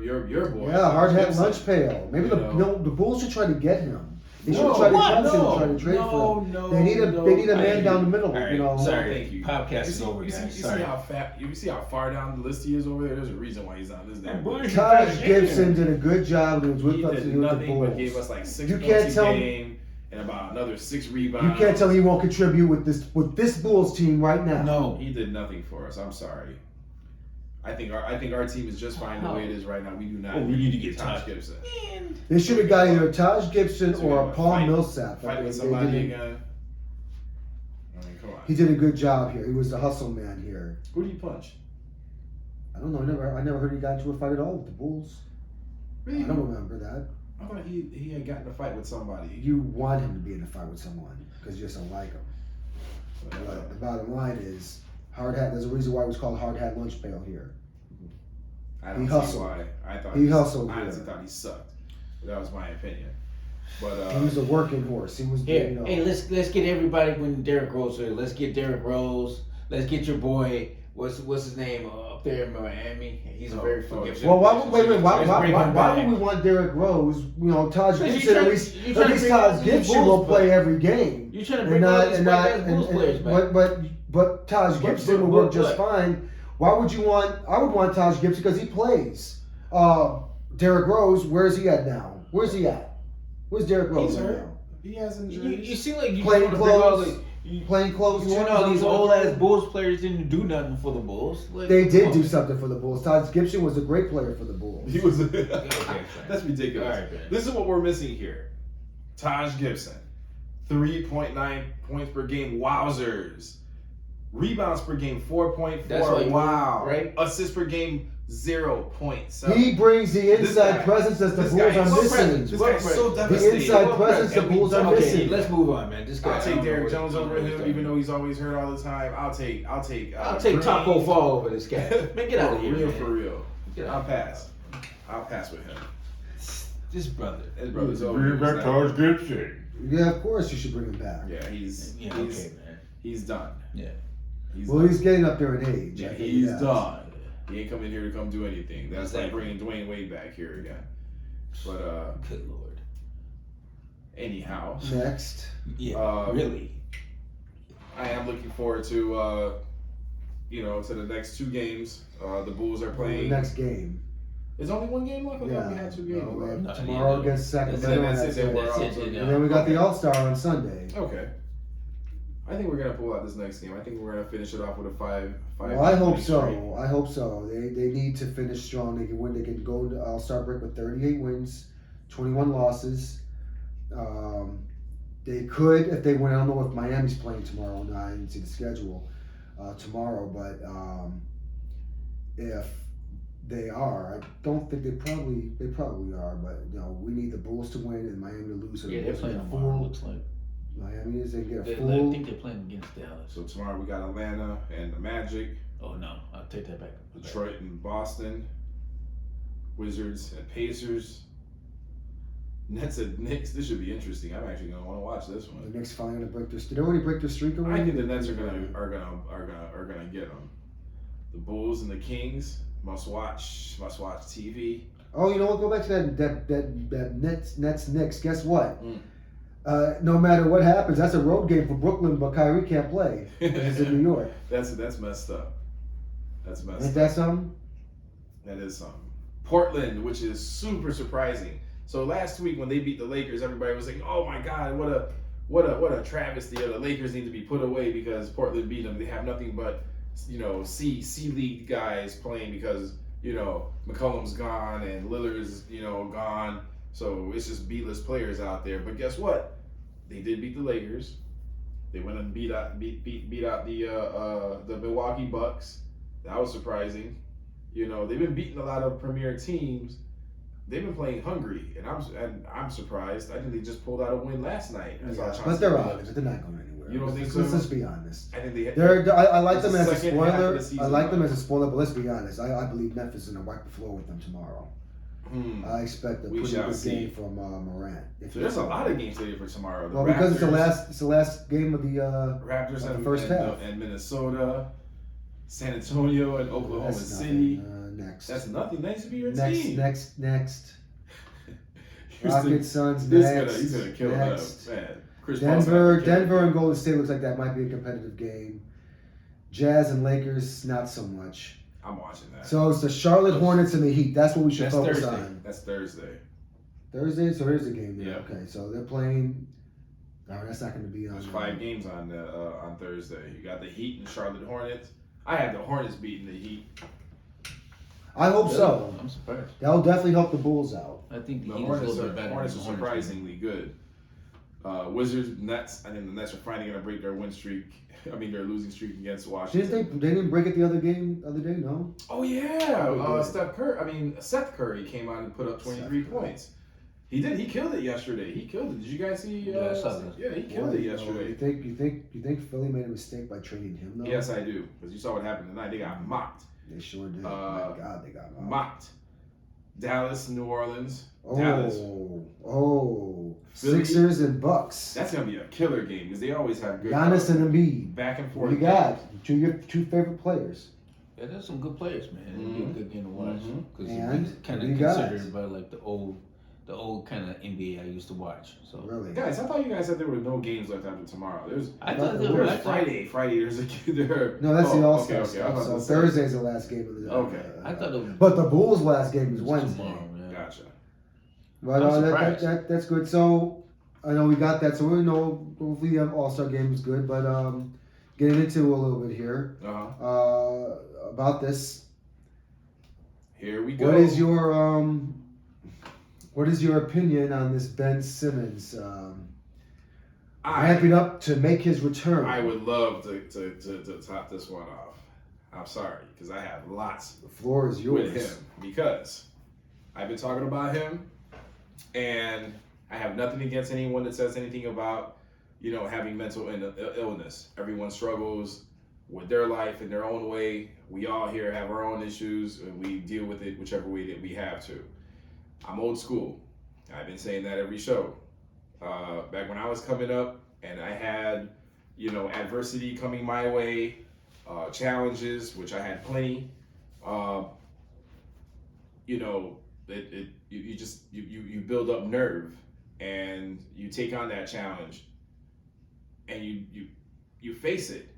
boy. Yeah, hard hat lunch pail. Maybe the Bulls should try to get him. They should try to trade for him. They need a man down the middle. Right, sorry, thank you. Podcast is over, guys. You see how far down the list he is over there? There's a reason why he's on this damn list. Taj Gibson did a good job. He was with us. He did nothing but gave us like 6 points a game and about another 6 rebounds. You can't tell he won't contribute with this Bulls team right now. No, he did nothing for us. I'm sorry. I think our team is just fine the way it is right now. We do not. We need to get Taj Gibson. They should have got either Taj Gibson or a Paul Millsap. Fight with somebody again. I mean, come on. He did a good job here. He was the hustle man here. Who did he punch? I don't know. I never heard he got into a fight at all with the Bulls. Really? I don't remember that. I thought he had gotten in a fight with somebody. You want him to be in a fight with someone because you just don't like him. But the bottom line is, hard hat. There's a reason why it was called hard hat lunch pail here. I don't see why. I thought he hustled. I honestly thought he sucked. But that was my opinion. But he was a working horse. He was. Hey, let's get everybody when Derrick Rose here. Let's get Derrick Rose. Let's get your boy. What's his name up there in Miami? He's a very forgiving. Well, why would we want Derrick Rose? Taj Gibson. At least Taj Gibson will play every game. You're trying to bring all these Bulls players back. But Taj Gibson will work just fine. Why would you want? I would want Taj Gibson because he plays. Derrick Rose, where's he at now? Where's he at? Where's Derrick Rose at now? He has injuries. You seem like you playing close. playing close. You all these old ass Bulls players didn't do nothing for the Bulls. Like, they did do something for the Bulls. Taj Gibson was a great player for the Bulls. He was. Okay, That's ridiculous. Right, this is what we're missing here. Taj Gibson, 3.9 points per game. Wowzers. Rebounds per game, 4.4. Wow. Right? Assists per game, 0.7. He brings the inside presence that the Bulls are missing. This guy's so The devastating. inside presence the Bulls are missing. Let's move on, man. This guy. I'll take Derrick Jones over him, even though he's always hurt all the time. I'll take Taco Fall over this guy. Man, get out of here. Real man. for real. I'll pass with him. This brother. His brother's over. Bring back Taj Gibson. Yeah, of course you should bring him back. Yeah, he's man. He's done. Yeah. He's getting up there in age. Yeah, he's done. He ain't coming here to come do anything. That's like bringing Dwayne Wade back here again. But good lord. Anyhow. Next. Yeah. Really. I am looking forward to to the next two games. The Bulls are playing. The next game. There's only one game left? I thought we had two games. Tomorrow against Sacramento. And then we got the All-Star on Sunday. Okay. I think we're gonna pull out this next game. I think we're gonna finish it off with a five. Well, I hope so. I hope so. They need to finish strong. They can win. They can go to All-Star break with 38 wins, 21 losses. They could if they win. I don't know if Miami's playing tomorrow. No, I didn't see the schedule tomorrow. But if they are, I don't think they probably are. But we need the Bulls to win and Miami to lose. So they're playing tomorrow. Looks like. Miami is they get a full. I think they're playing against Dallas. So tomorrow we got Atlanta and the Magic. Oh no, I'll take that back. Detroit and Boston. Wizards and Pacers. Nets and Knicks. This should be interesting. I'm actually gonna want to watch this one. The Knicks finally gonna break their. Did they already break their streak already? I think the Nets are gonna get them. The Bulls and the Kings must watch TV. Oh, you know what? Go back to that Nets Knicks. Guess what? No matter what happens, that's a road game for Brooklyn, but Kyrie can't play. He's in New York. That's messed up. Ain't that something? That is something. Portland, which is super surprising. So last week when they beat the Lakers, everybody was like, "Oh my God, what a travesty! The Lakers need to be put away because Portland beat them. They have nothing but C League guys playing because McCollum's gone and Lillard's gone." So it's just B-list players out there. But guess what? They did beat the Lakers. They went and beat out the Milwaukee Bucks. That was surprising. They've been beating a lot of premier teams. They've been playing hungry, and I'm surprised. I think they just pulled out a win last night. But they're honest. They're not going anywhere. You don't think so? Let's be honest. I think I like them as a spoiler. I like them as a spoiler, but let's be honest. I believe Memphis is going to wipe the floor with them tomorrow. I expect a pretty good game from Morant. So there's a lot of games slated for tomorrow. Well, because it's the last game of the Raptors of the first half. And Minnesota, San Antonio, and Oklahoma City. Next. That's nothing. Nice to be your team. Next. Houston, Rockets, Suns, next. He's gonna kill them, man. Denver and Golden State looks like that might be a competitive game. Jazz and Lakers, not so much. I'm watching that. So it's the Charlotte Hornets and the Heat. That's what we should focus Thursday. on. That's Thursday. Thursday? So here's the game. Yeah. Okay, so they're playing. All right, that's not going to be on. There's 5 games on Thursday. You got the Heat and Charlotte Hornets. I have the Hornets beating the Heat. I hope so. I'm surprised. That'll definitely help the Bulls out. I think the Hornets are surprisingly good. Wizards, Nets. I think the Nets are finally going to break their their losing streak against Washington. They didn't break it the other day, no? Oh yeah, Seth Curry came out and put up 23 points. He did. He killed it yesterday. Did you guys see? Yeah, I saw that. Yeah, he killed it yesterday. You think Philly made a mistake by trading him though? Yes, I do. Because you saw what happened tonight. They got mocked. They sure did. My God, they got mocked. Dallas, New Orleans. Philly. Sixers and Bucks. That's gonna be a killer game because they always have good. Giannis and Embiid. Back and forth. You got your two favorite players. Yeah, there's some good players, man. It'll be a good game to watch because And kind of considered by like the old kind of NBA I used to watch. So really, guys, I thought you guys said there were no games left after tomorrow. I thought there was Friday. There's a No, that's the All-Star okay. stuff. So Thursday's the last game of the. Okay. I thought it was. But the Bulls' last game is Wednesday. Tomorrow, Gotcha. But that's good. So I know we got that, so we know hopefully the All-Star game is good, but getting into a little bit here about this. Here we go. What is your opinion on this Ben Simmons ramping up to make his return? I would love to top this one off. I'm sorry, because I have lots. The floor is yours. With him, because I've been talking about him, and I have nothing against anyone that says anything about, having mental illness. Everyone struggles with their life in their own way. We all here have our own issues, and we deal with it whichever way that we have to. I'm old school. I've been saying that every show. Back when I was coming up and I had, adversity coming my way, challenges, which I had plenty, you build up nerve and you take on that challenge and you face it.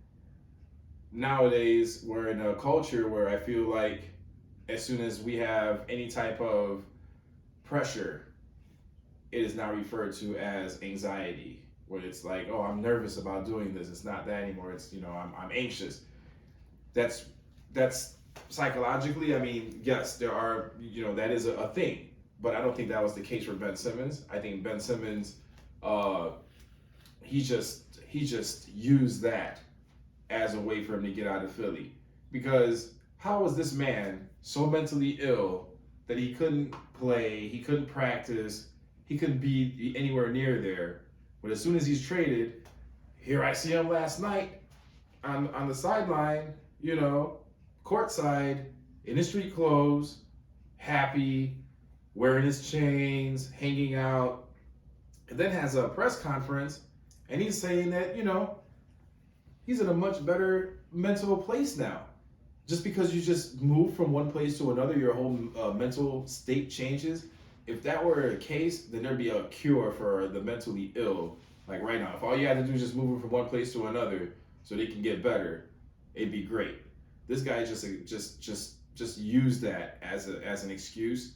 Nowadays, we're in a culture where I feel like as soon as we have any type of pressure, it is now referred to as anxiety, where it's like, oh, I'm nervous about doing this. It's not that anymore. It's, I'm anxious. That's psychologically, I mean, yes, there are, that is a thing, but I don't think that was the case for Ben Simmons. I think Ben Simmons, he just used that as a way for him to get out of Philly. Because how was this man so mentally ill that he couldn't play, he couldn't practice, he couldn't be anywhere near there? But as soon as he's traded, here I see him last night on the sideline, courtside, in his street clothes, happy, wearing his chains, hanging out, and then has a press conference, and he's saying that, he's in a much better mental place now. Just because you just move from one place to another, your whole mental state changes. If that were the case, then there'd be a cure for the mentally ill. Like right now, if all you had to do is just move from one place to another so they can get better, it'd be great. This guy just used that as an excuse,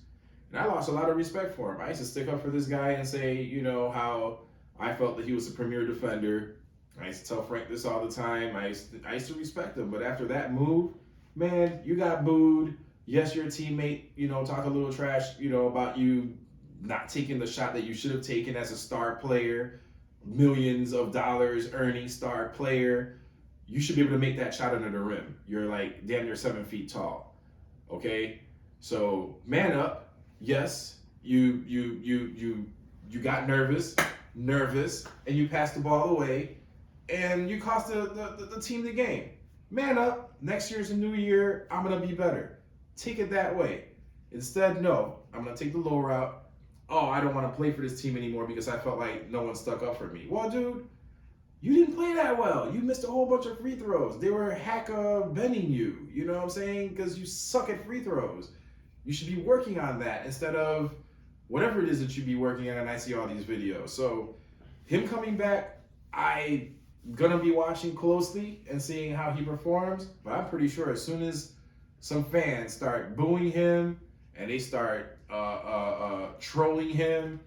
and I lost a lot of respect for him. I used to stick up for this guy and say, how I felt that he was a premier defender. I used to tell Frank this all the time. I used to respect him, but after that move, man, you got booed. Yes, your teammate, talk a little trash, about you not taking the shot that you should have taken as a star player, millions of dollars earning star player. You should be able to make that shot under the rim. You're like damn near 7 feet tall. Okay? So man up. Yes, you got nervous, and you passed the ball away, and you cost the team the game. Man up. Next year's a new year. I'm gonna be better. Take it that way. Instead, no. I'm gonna take the low route. Oh, I don't want to play for this team anymore because I felt like no one stuck up for me. Well, dude, you didn't play that well. You missed a whole bunch of free throws. They were bending you. You know what I'm saying? Because you suck at free throws. You should be working on that instead of whatever it is that you be working on. And I see all these videos. So him coming back, I'm gonna be watching closely and seeing how he performs. But I'm pretty sure as soon as some fans start booing him and they start trolling him,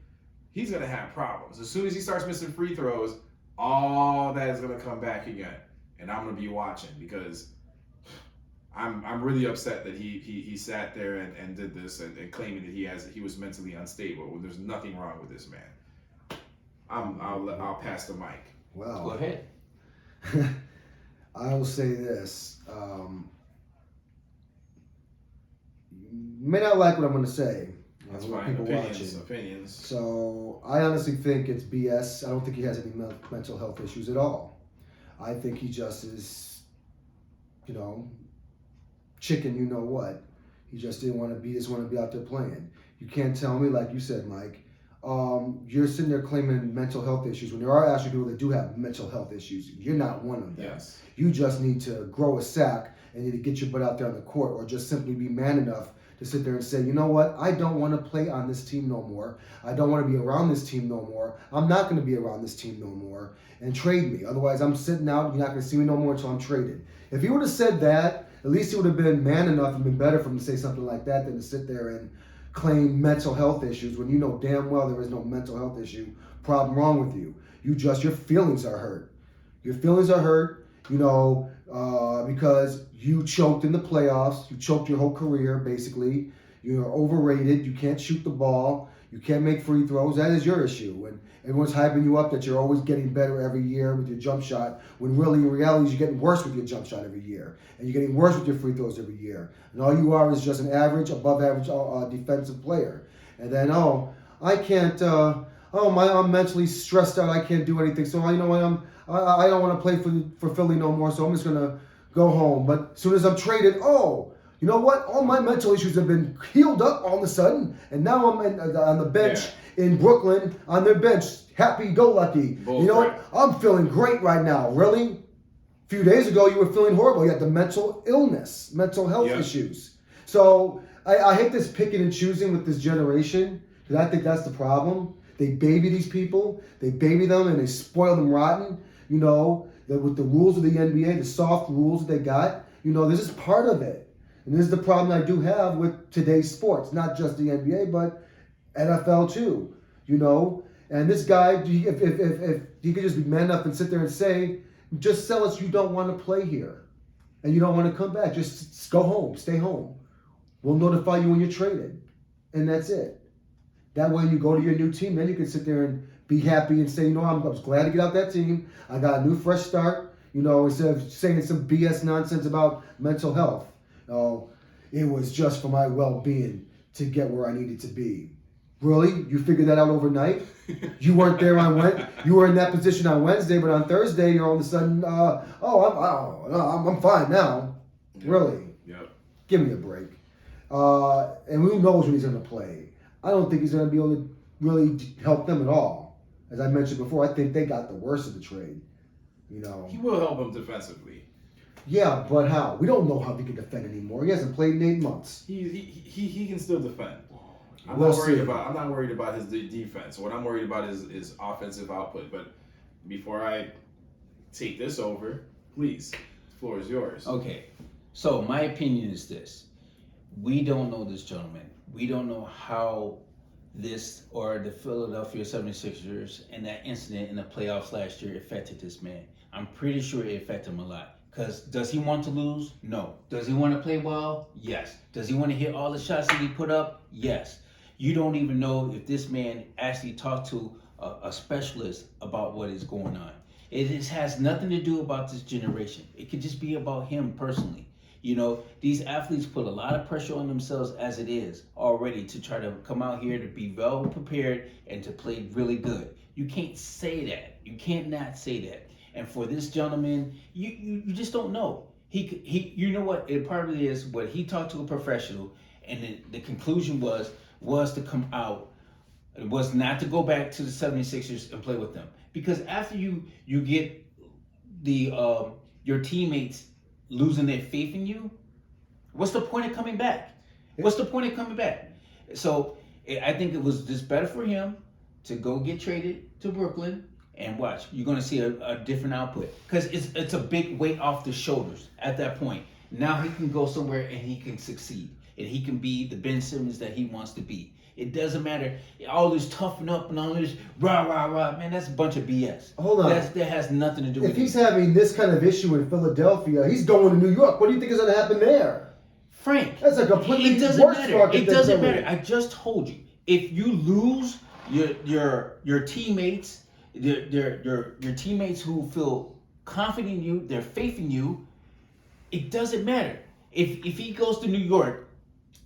he's gonna have problems. As soon as he starts missing free throws, all that is gonna come back again, and I'm gonna be watching because I'm really upset that he sat there and did this and claiming that he was mentally unstable when there's nothing wrong with this man. I'll pass the mic. Well, go ahead. I will say this. You may not like what I'm going to say. That's fine. People Opinions. So I honestly think it's BS. I don't think he has any mental health issues at all. I think he just is, chicken, you know what. He just didn't want to be, just want to be out there playing. You can't tell me, like you said, Mike, you're sitting there claiming mental health issues when there are actually people that do have mental health issues. You're not one of them. Yes. You just need to grow a sack and need to get your butt out there on the court, or just simply be man enough to sit there and say, you know what, I don't want to play on this team no more. I don't want to be around this team no more. I'm not going to be around this team no more, and trade me. Otherwise, I'm sitting out. You're not going to see me no more until I'm traded. If he would have said that, at least he would have been man enough and been better for him to say something like that than to sit there and claim mental health issues when you know damn well there is no mental health issue problem wrong with you. Your feelings are hurt. Your feelings are hurt, because you choked in the playoffs. You choked your whole career, basically. You're overrated. You can't shoot the ball. You can't make free throws. That is your issue. And everyone's hyping you up that you're always getting better every year with your jump shot, when really, in reality, you're getting worse with your jump shot every year. And you're getting worse with your free throws every year. And all you are is just an average, above average defensive player. And then, I can't, I'm mentally stressed out. I can't do anything. So, I don't want to play for Philly no more. So I'm just going to go home. But as soon as I'm traded, you know what? All my mental issues have been healed up all of a sudden. And now I'm on the bench in Brooklyn, on their bench, happy-go-lucky. You know what? I'm feeling great right now. Really? A few days ago, you were feeling horrible. You had the mental health issues. So I hate this picking and choosing with this generation, because I think that's the problem. They baby these people. They baby them and they spoil them rotten. With the rules of the NBA, the soft rules that they got, this is part of it. And this is the problem I do have with today's sports, not just the NBA, but NFL too. And this guy, if he could just be man enough and sit there and say, just tell us you don't want to play here and you don't want to come back. Just go home, stay home. We'll notify you when you're traded. And that's it. That way you go to your new team, then you can sit there and be happy and say, I was glad to get out that team. I got a new fresh start, instead of saying some BS nonsense about mental health. It was just for my well-being to get where I needed to be. Really? You figured that out overnight? You weren't there you were in that position on Wednesday, but on Thursday you're all of a sudden, I'm fine now. Yep. Really? Yep. Give me a break. And who knows when he's going to play? I don't think he's going to be able to really help them at all. As I mentioned before, I think they got the worst of the trade. He will help them defensively. Yeah, but how? We don't know how he can defend anymore. He hasn't played in 8 months. He can still defend. I'm We'll not worried about his defense. What I'm worried about is offensive output. But before I take this over, please, the floor is yours. Okay. So my opinion is this. We don't know this gentleman. We don't know how this or the Philadelphia 76ers and that incident in the playoffs last year affected this man. I'm pretty sure it affected him a lot. Because does he want to lose? No. Does he want to play well? Yes. Does he want to hit all the shots that he put up? Yes. You don't even know if this man actually talked to a specialist about what is going on. It has nothing to do about this generation. It could just be about him personally. These athletes put a lot of pressure on themselves as it is already to try to come out here to be well prepared and to play really good. You can't say that. You can't not say that. And for this gentleman, you just don't know. He you know what? It probably is what he talked to a professional, and the conclusion was to come out. It was not to go back to the 76ers and play with them. Because after you get your teammates losing their faith in you, what's the point of coming back? What's the point of coming back? So I think it was just better for him to go get traded to Brooklyn and watch. You're going to see a different output because it's a big weight off the shoulders at that point. Now he can go somewhere and he can succeed and he can be the Ben Simmons that he wants to be. It doesn't matter. All this toughen up and all this rah, man, that's a bunch of BS. Hold on. That has nothing to do with it. If he's having this kind of issue in Philadelphia, he's going to New York. What do you think is going to happen there? Frank, that's a completely worse market. It doesn't matter. I just told you. If you lose your teammates, your teammates who feel confident in you, their faith in you, it doesn't matter. If he goes to New York,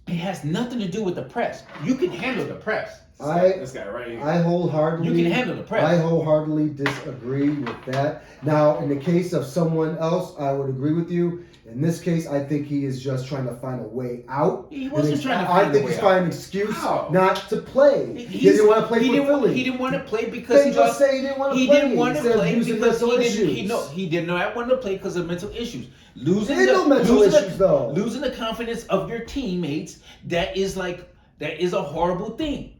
it has nothing to do with the press. You can handle the press. This guy right here. I wholeheartedly. You can handle the press. I wholeheartedly disagree with that. Now, in the case of someone else, I would agree with you. In this case, I think he is just trying to find a way out. He wasn't trying to find a way out. I think he's finding an excuse not to play. He didn't want to play for Philly. He didn't want to play because he just say he didn't want to play. He didn't want to play because he did not want to play because of mental issues. Losing the confidence of your teammates, that is a horrible thing.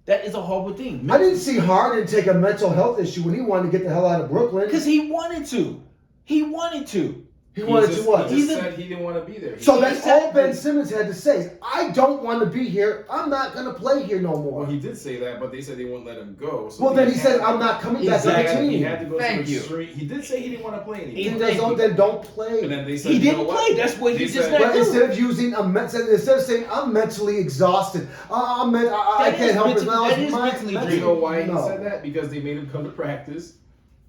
That is a horrible thing. I didn't see Harden take a mental health issue when he wanted to get the hell out of Brooklyn. Because he wanted to. He wanted to. He wanted to what? He just said he didn't want to be there. So that's all Ben Simmons had to say. I don't want to be here. I'm not going to play here no more. Well, he did say that, but they said they won't let him go. So well, then he said, I'm not coming back to the team. He had to go to the street. He did say he didn't want to play anymore. Then don't play. And then they said, he didn't play. That's what he just said. Instead of saying, I'm mentally exhausted. I can't help it. That is mentally draining. You know why he said that? Because they made him come to practice.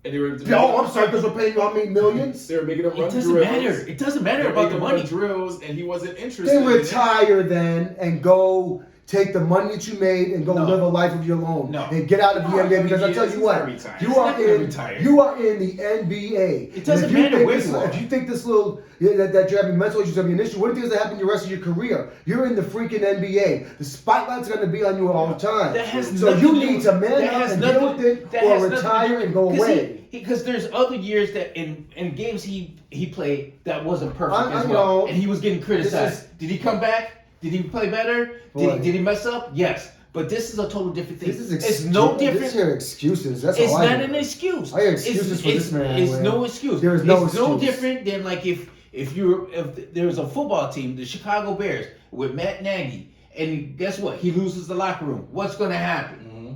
And they were I'm sorry, because we're paying you how many millions? They were making him run drills. It doesn't matter about the money. Drills, and he wasn't interested. Then retire then and go take the money that you made and go live a life of your own. And get out of the NBA, because I tell you what, you are in the NBA. It doesn't matter where you are. If you think this little that you're having mental issues have an issue, what do you think is going to happen the rest of your career? You're in the freaking NBA. The spotlight's going to be on you all the time. So you need to man up and deal with it, or retire and go away. Because there's other years that in games he played that wasn't perfect as well, and he was getting criticized. Did he come back? Did he play better? Did he mess up? Yes. But this is a total different thing. It's no different. This here excuses. That's it's all I not an excuse. I hear excuses for this man. It's no excuse. There is no excuse. It's no different than like if there was a football team, the Chicago Bears with Matt Nagy, and guess what? He loses the locker room. What's going to happen? Mm-hmm.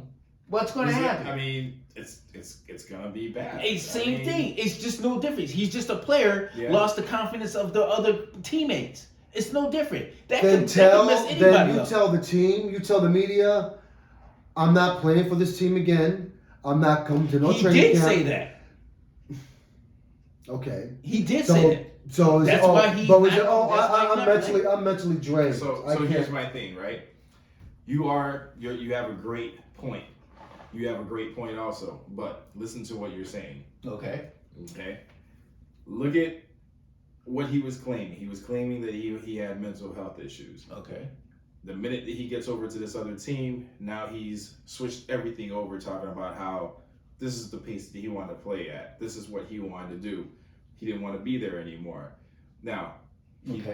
What's going to happen? I mean, it's gonna be bad. It's same thing. It's just no difference. He's just a player. Lost the confidence of the other teammates. It's no different. That can mess anybody up. Tell the team, you tell the media, I'm not playing for this team again. I'm not coming to no training camp. He did say that. Okay. He did say that. So that's why he. I'm mentally drained. So here's my thing, right? You have a great point. You have a great point also, but listen to what you're saying. Okay. Look at what he was claiming. He was claiming that he had mental health issues. Okay. The minute that he gets over to this other team, now he's switched everything over, talking about how this is the pace that he wanted to play at. This is what he wanted to do. He didn't want to be there anymore. Now,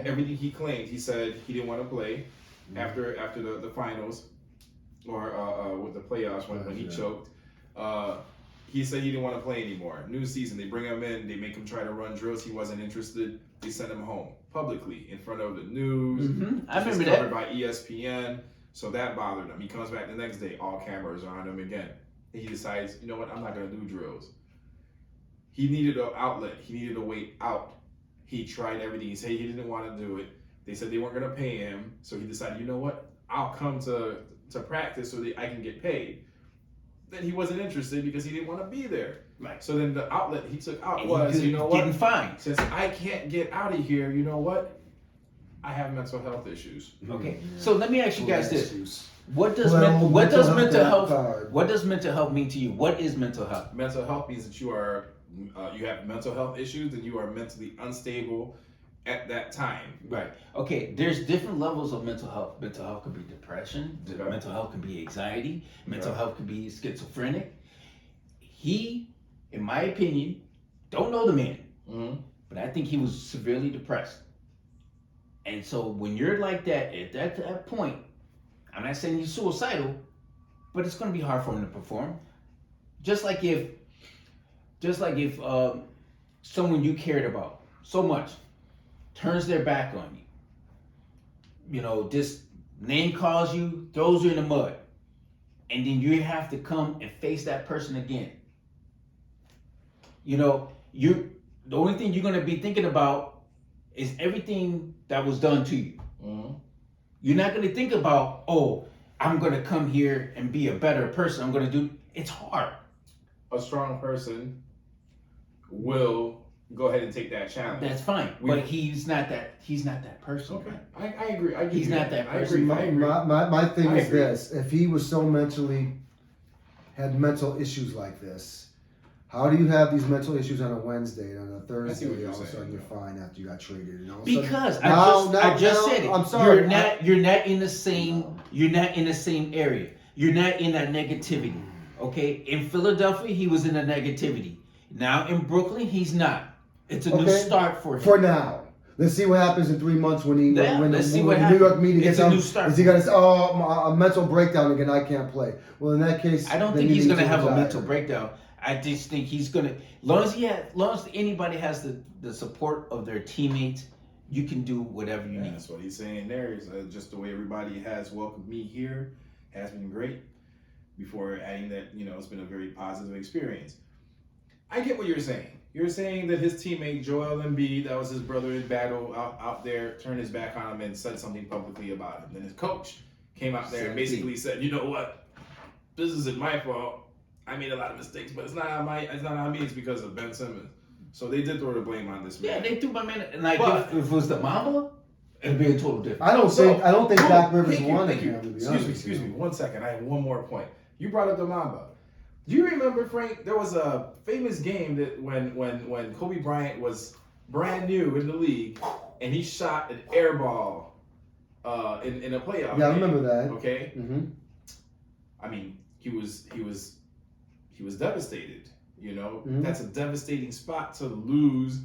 everything he claimed, he said he didn't want to play after the finals. Or with the playoffs when he choked. He said he didn't want to play anymore. New season, they bring him in, they make him try to run drills. He wasn't interested. They sent him home publicly in front of the news. Mm-hmm. I remember that. Covered by ESPN. So that bothered him. He comes back the next day, all cameras are on him again. And he decides, you know what, I'm not going to do drills. He needed an outlet. He needed a way out. He tried everything. He said he didn't want to do it. They said they weren't going to pay him. So he decided, you know what, I'll come to practice so that I can get paid. Then he wasn't interested because he didn't want to be there. Right. So then the outlet he took out was, you know what? Getting fined. Since I can't get out of here, you know what? I have mental health issues. Okay. So let me ask you guys this. What does mental health mean to you? What is mental health? Mental health means that you have mental health issues and you are mentally unstable at that time. Right. Okay. There's different levels of mental health. Mental health could be depression. Mental health can be anxiety. Mental health can be schizophrenic. He, in my opinion, don't know the man, but I think he was severely depressed. And so when you're like that at that point, I'm not saying he's suicidal, but it's going to be hard for him to perform. Just like if someone you cared about so much turns their back on you, just name calls you, throws you in the mud, and then you have to come and face that person again. The only thing you're going to be thinking about is everything that was done to you. Mm-hmm. You're not going to think about, I'm going to come here and be a better person. I'm going to do. It's hard. A strong person will go ahead and take that challenge. That's fine, but he's not that person. Okay, I agree. He's not that person. My thing is this: if he was so had mental issues like this, how do you have these mental issues on a Wednesday and on a Thursday? All of a sudden you're fine after you got traded. Because I just said it. I'm sorry. You're not in the same. You're not in the same area. You're not in that negativity. Okay. In Philadelphia, he was in the negativity. Now in Brooklyn, he's not. It's a new start for him. For now. Let's see what happens in 3 months when the New York media gets out. Is he going to say, a mental breakdown again, I can't play? Well, in that case... I don't think he's going to have a mental breakdown. I just think he's gonna. Long as anybody has the support of their teammates, you can do whatever you need. That's what he's saying there. Is just the way everybody has welcomed me here has been great. Before adding that, it's been a very positive experience. I get what you're saying. You're saying that his teammate Joel Embiid, that was his brother in battle out there, turned his back on him and said something publicly about him. Then his coach came out there and basically said, "You know what? This isn't my fault. I made a lot of mistakes, but it's not on me. It's because of Ben Simmons." So they did throw the blame on this man. Yeah, they threw my man. Like if it was the Mamba, it'd be a total difference. I don't think Doc Rivers wanted him. Excuse me. 1 second. I have one more point. You brought up the Mamba. Do you remember, Frank? There was a famous game that when Kobe Bryant was brand new in the league, and he shot an air ball in a playoff. Yeah, I remember that. Okay. Mm-hmm. I mean, he was devastated. That's a devastating spot to lose.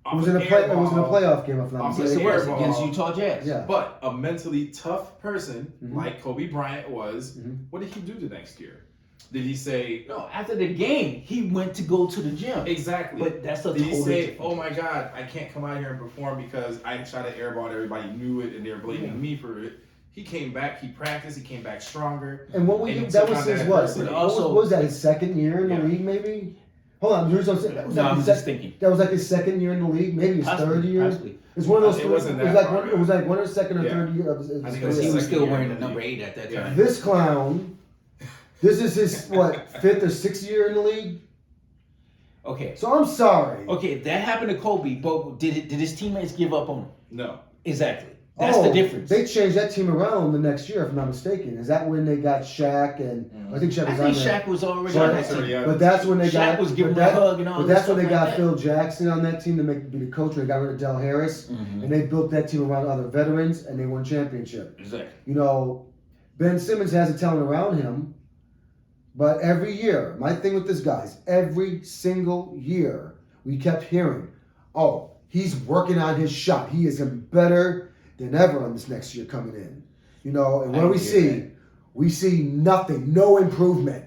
It was in a playoff game. If I'm not mistaken. It was against Utah Jazz. Yeah. But a mentally tough person like Kobe Bryant was. What did he do the next year? Did he say no? After the game, he went to go to the gym. Exactly. But that's a Did he say, difference. "Oh my God, I can't come out here and perform because I shot an air ball and everybody knew it and they're blaming me for it"? He came back. He practiced. He came back stronger. And what that was his what? What was that? His second year in the league, maybe? Hold on, I'm just thinking. That was like his second year in the league, maybe his third year. Possibly. It's one of those. It wasn't that it was like one of the second or third year of his I think career. He was still wearing the number 8 at that time. This clown. This is his fifth or sixth year in the league. Okay. So I'm sorry. Okay, that happened to Kobe, but did his teammates give up on him? No. Exactly. That's the difference. They changed that team around the next year, if I'm not mistaken. Is that when they got Shaq and I think Shaq was on there. Shaq was already on that team. But that's when they got. Shaq was giving a hug and all. But that's when they got Phil Jackson on that team to be the coach. They got rid of Del Harris, and they built that team around other veterans, and they won championship. Exactly. Ben Simmons has a talent around him, but every year, my thing with this guy is every single year we kept hearing, "Oh, he's working on his shot. He is better than ever on this next year coming in." And what we see nothing, no improvement.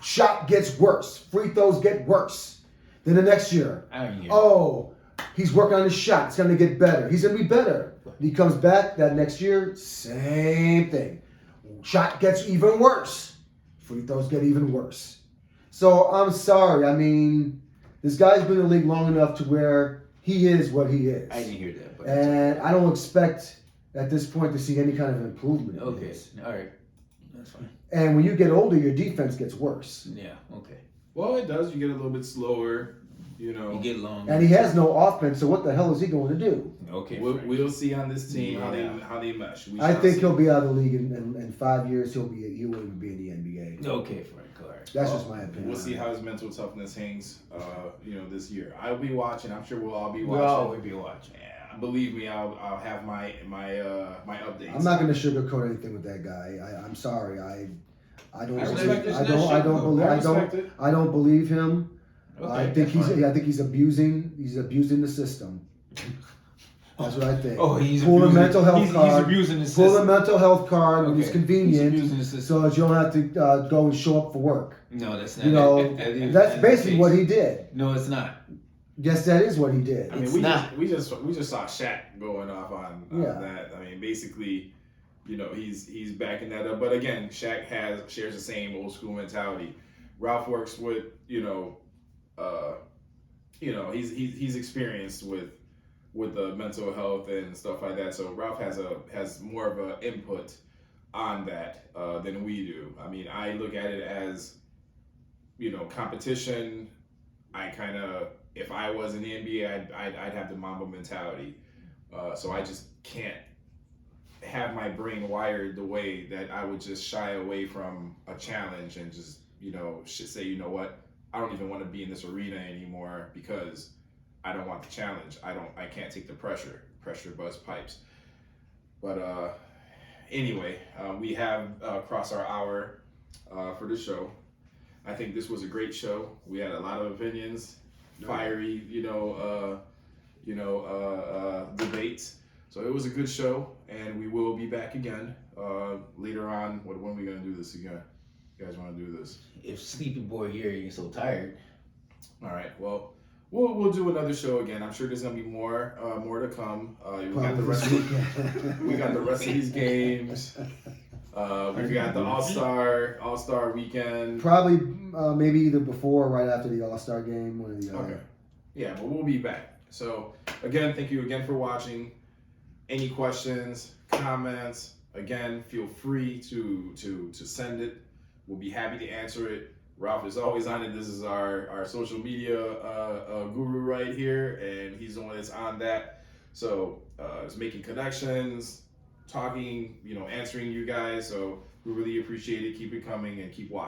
Shot gets worse. Free throws get worse. Then the next year, he's working on his shot. It's going to get better. He's going to be better. He comes back that next year, same thing. Shot gets even worse. Free throws get even worse. So I'm sorry. I mean, this guy's been in the league long enough to where he is what he is. I didn't hear that. But and I don't expect at this point to see any kind of improvement. Okay. All right. That's fine. And when you get older, your defense gets worse. Yeah. Okay. Well, it does. You get a little bit slower. You get long. And he has no offense, so what the hell is he going to do? Okay. We'll see on this team how they mesh. I think he'll be out of the league in 5 years. He won't even be in the NBA. Okay, Frank. All right. That's just my opinion. We'll see how his mental toughness hangs. This year. I'll be watching. I'm sure we'll all be watching. We'll always be watching. Yeah, believe me, I'll have my updates. I'm not going to sugarcoat anything with that guy. I'm sorry. I don't believe him. Okay, I think he's abusing the system. That's what I think. He's pull abusing, a mental health card. He's abusing the system. Pull a mental health card when it's convenient, He's abusing the system. so that you don't have to go and show up for work. No, that's not. That's basically what he did. No, it's not. Yes, that is what he did. I mean, we just saw Shaq going off on that. I mean, basically, he's backing that up. But again, Shaq shares the same old school mentality. Ralph works with he's experienced with the mental health and stuff like that. So Ralph has more of an input on that than we do. I mean, I look at it as competition. I kind of, if I was in the NBA, I'd have the Mamba mentality. So I just can't have my brain wired the way that I would just shy away from a challenge and just say, you know what, I don't even want to be in this arena anymore because I don't want the challenge. I can't take the pressure. Pressure buzz pipes. But anyway, we have crossed our hour for the show. I think this was a great show. We had a lot of opinions, fiery, debates. So it was a good show, and we will be back again later on. When are we gonna do this again? You guys want to do this? If Sleepy Boy here ain't so tired. All right. Well, we'll do another show again. I'm sure there's gonna be more to come. We got the rest of these games. We got the All-Star weekend. Probably maybe either before or right after the All-Star game, one of the other. Okay. Yeah, but we'll be back. So again, thank you again for watching. Any questions, comments? Again, feel free to send it. We'll be happy to answer it. Ralph is always on it. This is our social media guru right here, and he's the one that's on that. So it's making connections, talking, answering you guys. So we really appreciate it. Keep it coming and keep watching.